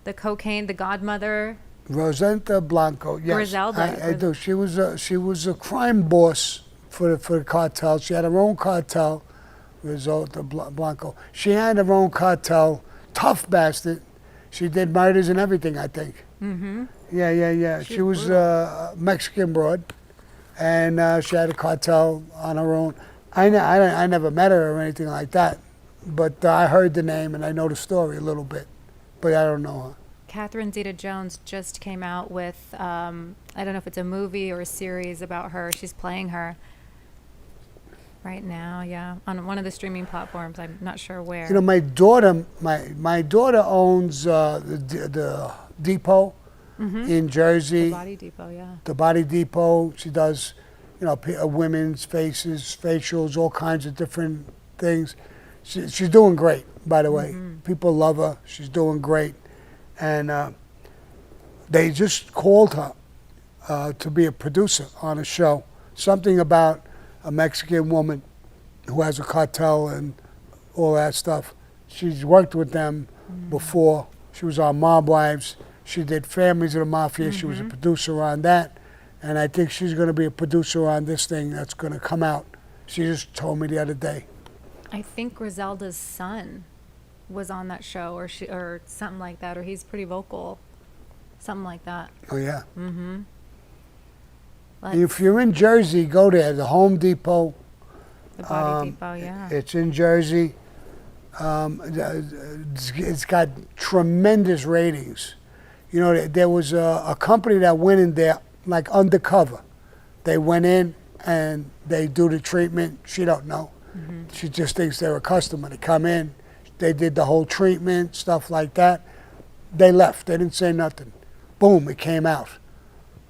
The godmother. Rosenta Blanco, yes, Griselda. I do. She was a crime boss for the cartel. She had her own cartel, Rosenta Blanco. She had her own cartel. Tough bastard. She did murders and everything, I think. Mm-hmm. Yeah. She was a Mexican broad, and she had a cartel on her own. I never met her or anything like that, but I heard the name and I know the story a little bit, but I don't know her. Catherine Zeta-Jones just came out with, I don't know if it's a movie or a series about her. She's playing her right now, yeah, on one of the streaming platforms. I'm not sure where. My daughter, my daughter owns the depot in Jersey. The Body Depot, yeah. The Body Depot. She does, women's faces, facials, all kinds of different things. She's doing great, by the way. People love her. She's doing great. And they just called her to be a producer on a show. Something about a Mexican woman who has a cartel and all that stuff. She's worked with them before. She was on Mob Wives. She did Families of the Mafia. She was a producer on that. And I think she's going to be a producer on this thing that's going to come out. She just told me the other day. I think Griselda's son was on that show, or something like that, or he's pretty vocal, something like that. Oh, yeah. Mm-hmm. If you're in Jersey, go there. The Home Depot. The Body Depot, yeah. It's in Jersey. It's got tremendous ratings. There was a company that went in there like undercover. They went in and they do the treatment. She don't know. She just thinks they're a customer. They come in. They did the whole treatment, stuff like that. They left. They didn't say nothing. Boom, it came out.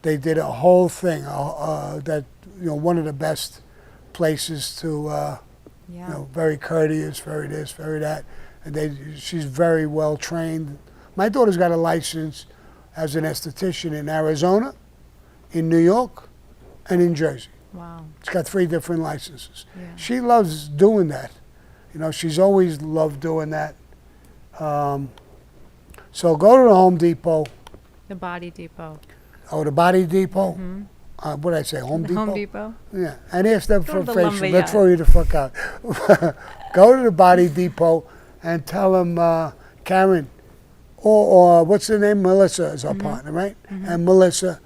They did a whole thing. One of the best places to, very courteous, very this, very that. And she's very well trained. My daughter's got a license as an esthetician in Arizona, in New York, and in Jersey. Wow. She's got 3 different licenses. Yeah. She loves doing that. She's always loved doing that. So go to the Home Depot. The Body Depot. Oh, the Body Depot? What did I say, Home The Depot? Home Depot. Yeah, and ask them Go for to the facial. lumberyard. They'll throw you the fuck out. Go to the Body Depot and tell them, Karen, or what's her name? Melissa is our partner, right? And Melissa,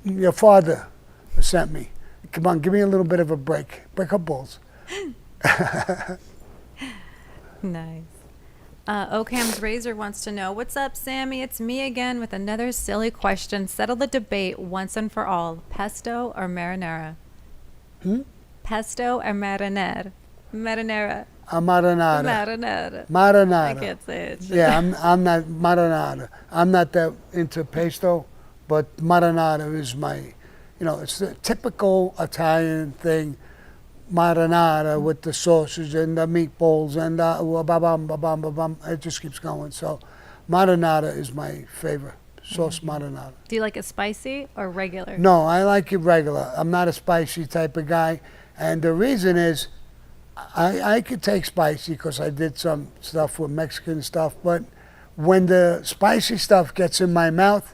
your father sent me. Come on, give me a little bit of a break. Break her balls. Nice. Ocam's Razor wants to know, what's up, Sammy? It's me again with another silly question. Settle the debate once and for all. Pesto or marinara? Pesto or marinara? Marinara. Marinara. Marinara. Marinara. I can't say it. Yeah, I'm not marinara. I'm not that into pesto, but marinara is my, it's the typical Italian thing. Marinara with the sausage and the meatballs and ba-bam. It just keeps going. So marinara is my favorite, sauce marinara. Do you like it spicy or regular? No, I like it regular. I'm not a spicy type of guy. And the reason is I could take spicy because I did some stuff with Mexican stuff. But when the spicy stuff gets in my mouth,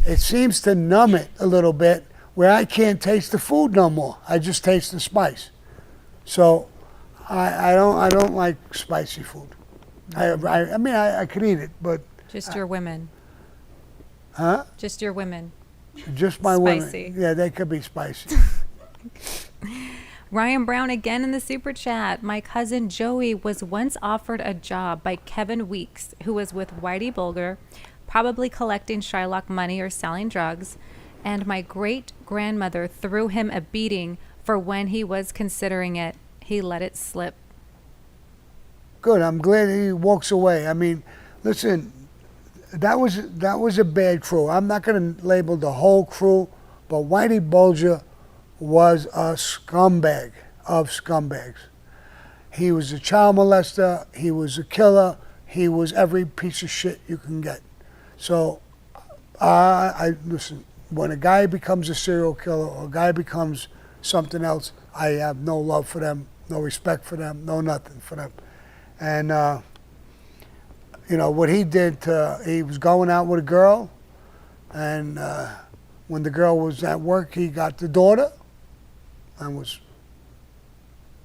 it seems to numb it a little bit where I can't taste the food no more. I just taste the spice. So I don't like spicy food. I mean I could eat it, but Just your women. huh? Just your women. Just my Spicy. women. Yeah, they could be spicy. Ryan Brown again in the super chat. My cousin Joey was once offered a job by Kevin Weeks, who was with Whitey Bulger, probably collecting Shylock money or selling drugs, and my great grandmother threw him a beating for when he was considering it. He let it slip. Good. I'm glad he walks away. I mean, listen, that was a bad crew. I'm not going to label the whole crew, but Whitey Bulger was a scumbag of scumbags. He was a child molester. He was a killer. He was every piece of shit you can get. So, I listen. When a guy becomes a serial killer or a guy becomes something else, I have no love for them, no respect for them, no nothing for them. And, what he did, he was going out with a girl, and when the girl was at work, he got the daughter and was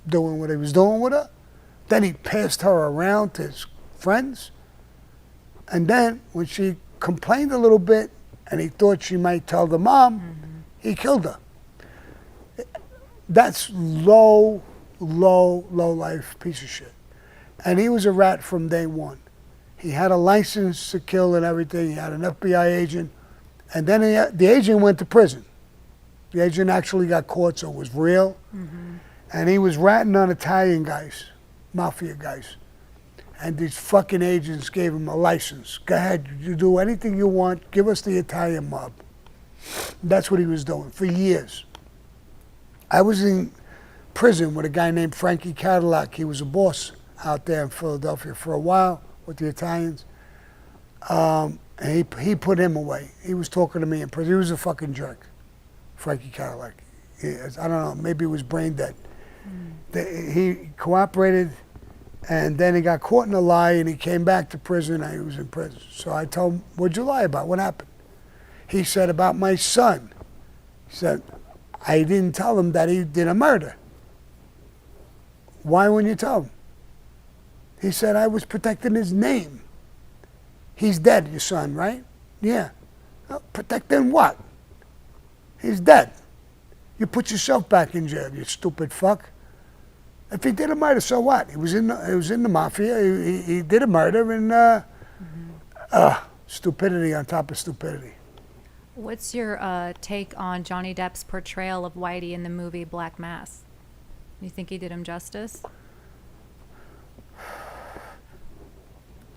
doing what he was doing with her. Then he passed her around to his friends. And then when she complained a little bit and he thought she might tell the mom, he killed her. That's low life piece of shit. And he was a rat from day one. He had a license to kill and everything. He had an FBI agent. And then the agent went to prison. The agent actually got caught, so it was real. And he was ratting on Italian guys, mafia guys. And these fucking agents gave him a license. Go ahead, you do anything you want. Give us the Italian mob. That's what he was doing for years. I was in prison with a guy named Frankie Cadillac. He was a boss out there in Philadelphia for a while with the Italians. And he put him away. He was talking to me in prison. He was a fucking jerk, Frankie Cadillac. I don't know, maybe he was brain dead. He cooperated, and then he got caught in a lie, and he came back to prison, and he was in prison. So I told him, what'd you lie about? What happened? He said, about my son. He said, I didn't tell him that he did a murder. Why wouldn't you tell him? He said, I was protecting his name. He's dead, your son, right? Yeah. Well, protecting what? He's dead. You put yourself back in jail, you stupid fuck. If he did a murder, so what? He was in the mafia. He did a murder, and stupidity on top of stupidity. What's your take on Johnny Depp's portrayal of Whitey in the movie Black Mass? You think he did him justice?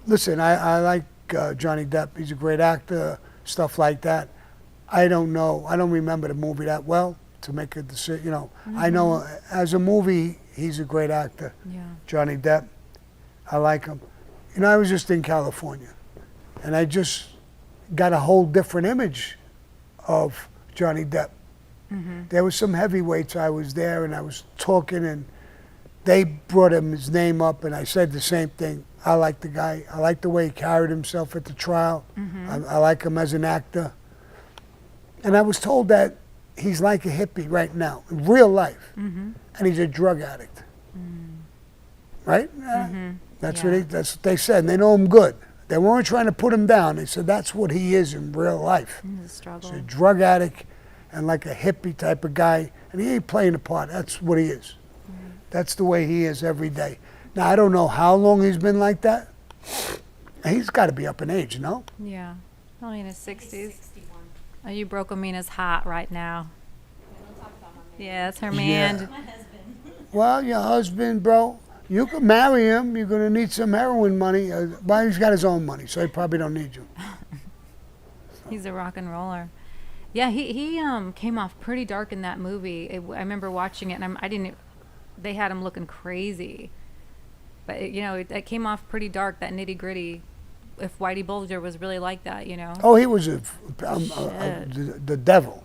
Listen, I like Johnny Depp. He's a great actor, stuff like that. I don't know. I don't remember the movie that well to make a decision. I know as a movie, he's a great actor. Yeah. Johnny Depp. I like him. I was just in California, and I just got a whole different image of Johnny Depp. There was some heavyweights. I was there, and I was talking, and they brought his name up, and I said the same thing. I like the guy. I like the way he carried himself at the trial. I like him as an actor. And I was told that he's like a hippie right now, in real life, and he's a drug addict. Right? That's what they said, and they know him good. They weren't trying to put him down. They said that's what he is in real life. The struggle. He's a drug addict. and like a hippie type of guy, and he ain't playing the part. That's what he is. That's the way he is every day. Now, I don't know how long he's been like that. He's got to be up in age, no? Yeah. Only in his 60s. Oh, you broke Amina's heart right now. Yeah, that's her man. Well, your husband, bro, you could marry him. You're going to need some heroin money. But he's got his own money, so he probably don't need you. He's a rock and roller. Yeah, he came off pretty dark in that movie. I remember watching it, and I didn't. They had him looking crazy, but it came off pretty dark. That nitty gritty. If Whitey Bulger was really like that, Oh, he was the devil.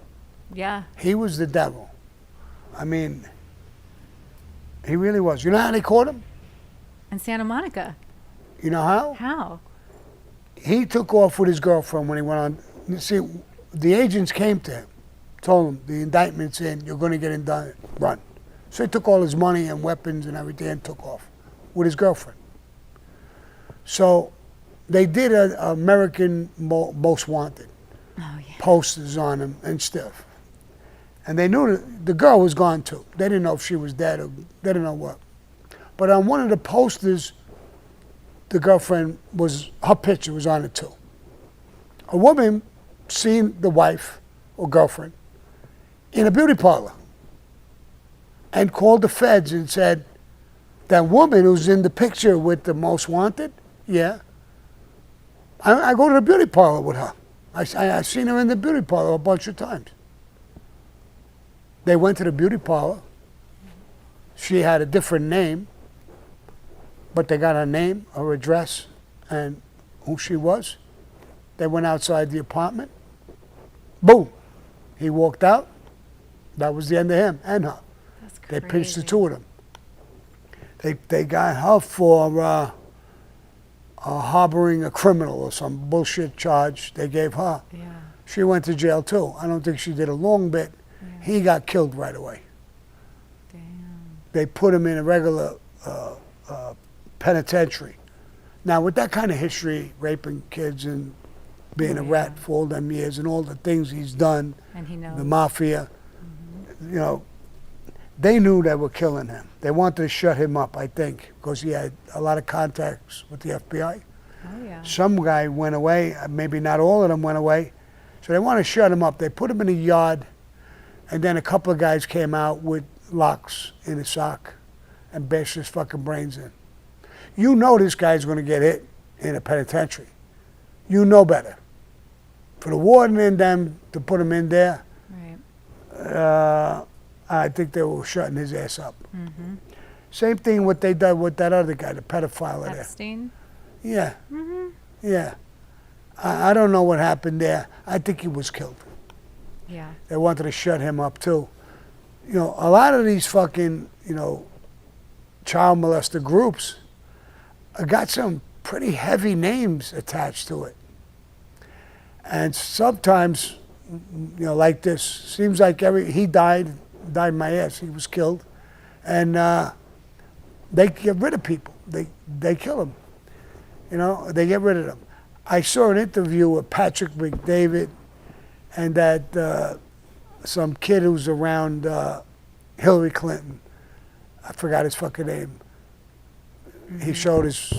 Yeah. He was the devil. I mean, he really was. You know how they caught him? In Santa Monica. You know how? How? He took off with his girlfriend when he went on. You see, the agents came to him, told him the indictment's in, you're going to get indicted, run. So he took all his money and weapons and everything and took off with his girlfriend. So they did an American Most Wanted posters on him and stuff. And they knew that the girl was gone too. They didn't know if she was dead or they didn't know what. But on one of the posters, the girlfriend her picture was on it too. A woman seen the wife or girlfriend in a beauty parlor and called the feds and said, that woman who's in the picture with the Most Wanted, yeah, I go to the beauty parlor with her. I seen her in the beauty parlor a bunch of times. They went to the beauty parlor. She had a different name, but they got her name, her address, and who she was. They went outside the apartment. Boom. He walked out. That was the end of him and her. That's crazy. They pinched the two of them. They got her for harboring a criminal or some bullshit charge they gave her. Yeah. She went to jail too. I don't think she did a long bit. Yeah. He got killed right away. Damn. They put him in a regular penitentiary. Now, with that kind of history, raping kids and being a rat for all them years and all the things he's done, And he knows. the mafia, they knew they were killing him. They wanted to shut him up, I think, because he had a lot of contacts with the FBI. Oh, yeah. Some guy went away, maybe not all of them went away. So they want to shut him up. They put him in a yard, and then a couple of guys came out with locks in a sock and bashed his fucking brains in. You know this guy's going to get hit in a penitentiary. You know better. For the warden and them to put him in there, Right. I think they were shutting his ass up. Mm-hmm. Same thing what they did with that other guy, the pedophile there. Epstein. Yeah, Mm-hmm. yeah. I don't know what happened there. I think he was killed. Yeah. They wanted to shut him up too. A lot of these fucking, child molester groups got some pretty heavy names attached to it. And sometimes, like this, seems like he died my ass. He was killed. And they get rid of people. They kill them. They get rid of them. I saw an interview with Patrick McDavid and that some kid who's around Hillary Clinton. I forgot his fucking name. He showed his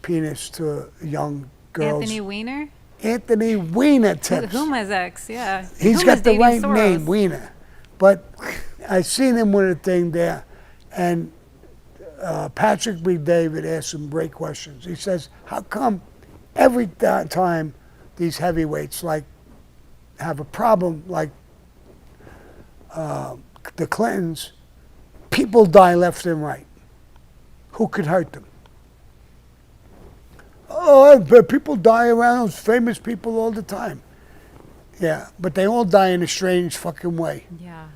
penis to young girls. Anthony Weiner. Anthony Weiner tips. Huma's ex, yeah. He's Huma's got the dating right Soros. name, Weiner. But I seen him with a thing there, and Patrick McDavid asked some great questions. He says, how come every time these heavyweights have a problem like the Clintons, people die left and right? Who could hurt them? Oh, but people die around those famous people all the time. Yeah, but they all die in a strange fucking way. Yeah.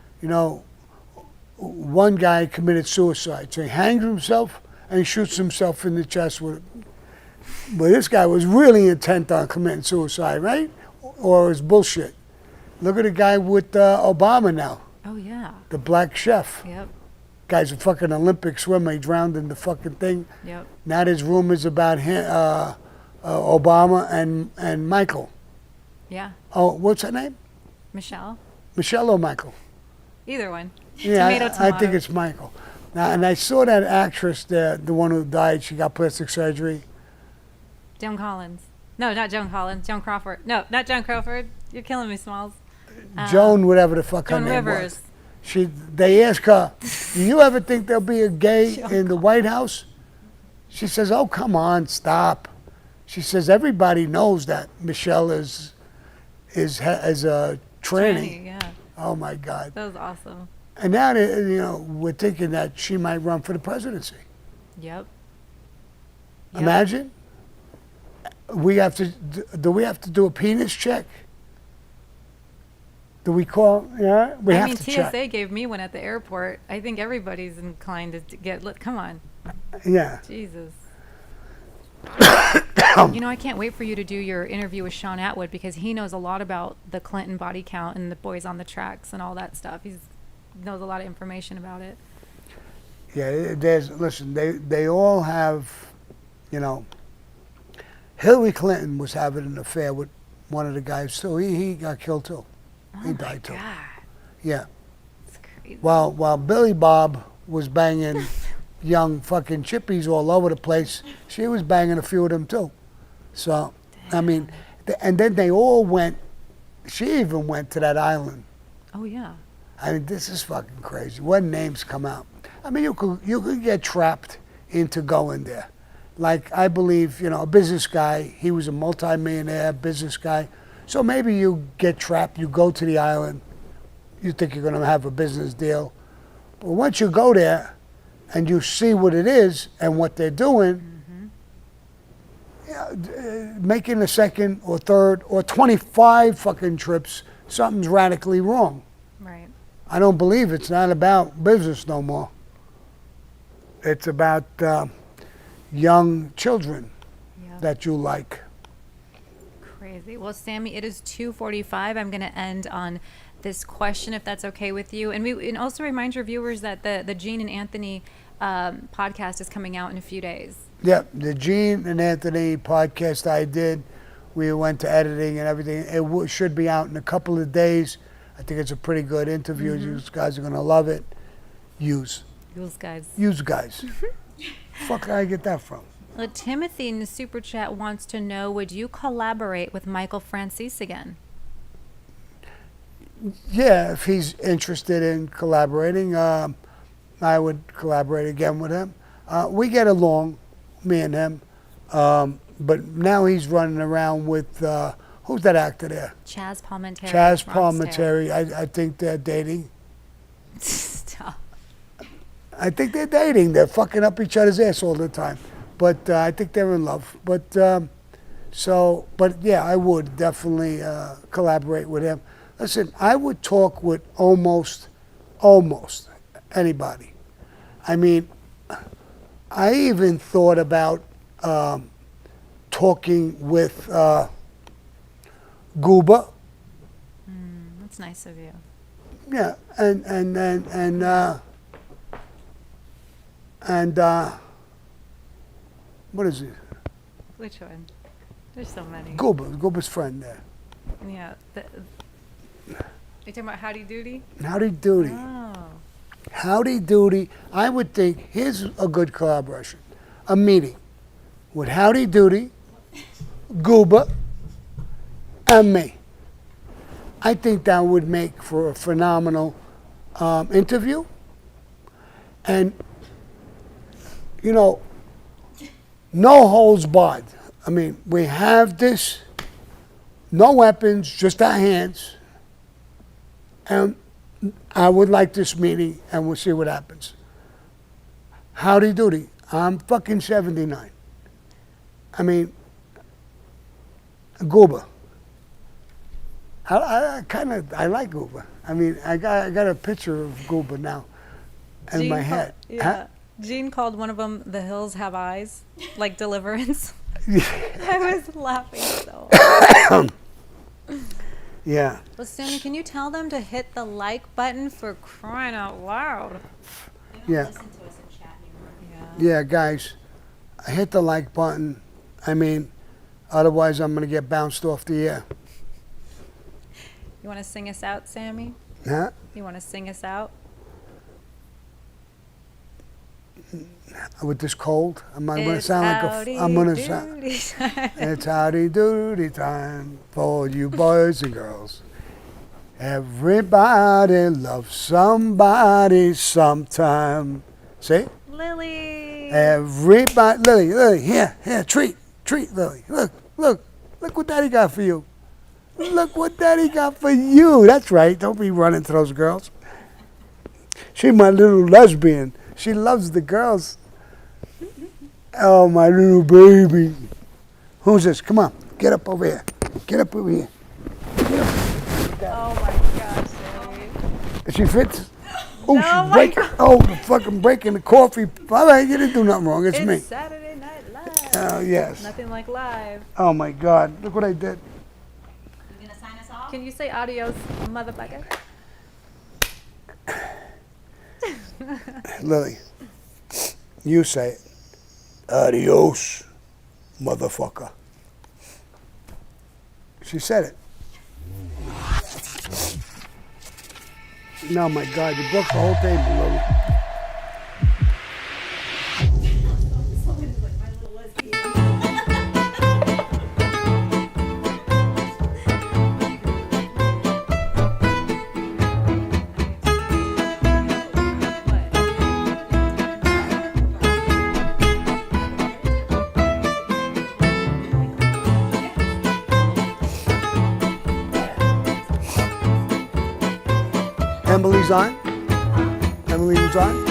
One guy committed suicide. So he hangs himself and he shoots himself in the chest with it. But this guy was really intent on committing suicide, right? Or it's bullshit. Look at the guy with Obama now, Oh, yeah. the black chef. Yep. Guy's a fucking Olympic swimmer. He drowned in the fucking thing. Yep. Now there's rumors about him, Obama and Michael. Yeah. Oh, what's her name? Michelle. Michelle or Michael? Either one. Yeah, Tomato, I think tomato. it's Michael. Now, and I saw that actress there, the one who died. She got plastic surgery. Joan Collins. No, not Joan Collins. Joan Crawford. No, not Joan Crawford. You're killing me, Smalls. Joan, whatever the fuck Joan her name Rivers. was. They asked her, "Do you ever think there'll be a gay in the White House?" She says, "Oh, come on, stop." She says, "Everybody knows that Michelle is a tranny." Yeah. Oh my God! That was awesome. And now we're thinking that she might run for the presidency. Yep. Imagine. We have to. Do we have to do a penis check? Do we call? Yeah, we I have mean, to TSA check. gave me one at the airport. I think everybody's inclined to get. Come on. Yeah. Jesus. I can't wait for you to do your interview with Sean Atwood because he knows a lot about the Clinton body count and the boys on the tracks and all that stuff. He knows a lot of information about it. Yeah. Listen. They all have. Hillary Clinton was having an affair with one of the guys too. He got killed too. He died too. God. Yeah. It's crazy. While Billy Bob was banging young fucking chippies all over the place, she was banging a few of them too. So, I mean, and then they all went. She even went to that island. Oh yeah. I mean, this is fucking crazy. When names come out, I mean, you could get trapped into going there. Like, I believe, a business guy, he was a multi-millionaire business guy. So maybe you get trapped, you go to the island, you think you're going to have a business deal. But once you go there and you see what it is and what they're doing, making a second or third or 25 fucking trips, something's radically wrong. Right. I don't believe it's not about business no more. It's about young children that you like. Crazy. Well, Sammy, it is 2:45. I'm going to end on this question, if that's okay with you. And also remind your viewers that the Gene and Anthony podcast is coming out in a few days. Yep, the Gene and Anthony podcast I did, we went to editing and everything. It should be out in a couple of days. I think it's a pretty good interview. You guys are going to love it. Use guys. Fuck, did I get that from? Well, Timothy in the super chat wants to know: would you collaborate with Michael Francis again? Yeah, if he's interested in collaborating, I would collaborate again with him. We get along, me and him. But now he's running around with who's that actor there? Chaz Palminteri. Chaz Palminteri. I think they're dating. Stop. I think they're dating. They're fucking up each other's ass all the time. But I think they're in love. But yeah, I would definitely collaborate with him. Listen, I would talk with almost anybody. I mean, I even thought about talking with Gooba. That's nice of you. Yeah, and what is it? Which one? There's so many. Gooba's friend there. Yeah. You talking about Howdy Doody? Howdy Doody. Oh. Howdy Doody. I would think here's a good collaboration. A meeting with Howdy Doody, Gooba, and me. I think that would make for a phenomenal interview. And, no holds barred. I mean, we have this, no weapons, just our hands. And I would like this meeting, and we'll see what happens. Howdy Doody. I'm fucking 79. I mean, Gooba. I like Gooba. I mean, I got a picture of Gooba now in my head. Yeah. Huh? Gene called one of them "The Hills Have Eyes," like Deliverance. I was laughing so hard. Yeah. Well, Sammy, can you tell them to hit the like button for crying out loud? Yeah. Listen to us in chat anymore. Yeah, guys, hit the like button. I mean, otherwise I'm going to get bounced off the air. You want to sing us out, Sammy? Huh? You want to sing us out? With this cold, I'm going to It's sound like howdy I'm going to sound. doody time. It's howdy doody time for you boys and girls. Everybody loves somebody sometime. See? Lily. Everybody, Lily, here, treat, Lily. Look what Daddy got for you. Look what Daddy got for you. That's right. Don't be running to those girls. She's my little lesbian. She loves the girls. Oh, my little baby. Who's this? Come on. Get up over here. Get up over here. Oh my gosh, Sammy. She fits. Oh, No, she's my breaking. Oh, the fucking breaking the coffee. All right, you didn't do nothing wrong. It's me. It's Saturday Night Live. Oh, yes. Nothing like live. Oh, my God. Look what I did. You gonna sign us off? Can you say adios, motherfucker? Lily, you say it. Adios, motherfucker. She said it. No, my God, you broke the whole table, Lily. Emily's on? Emily was on?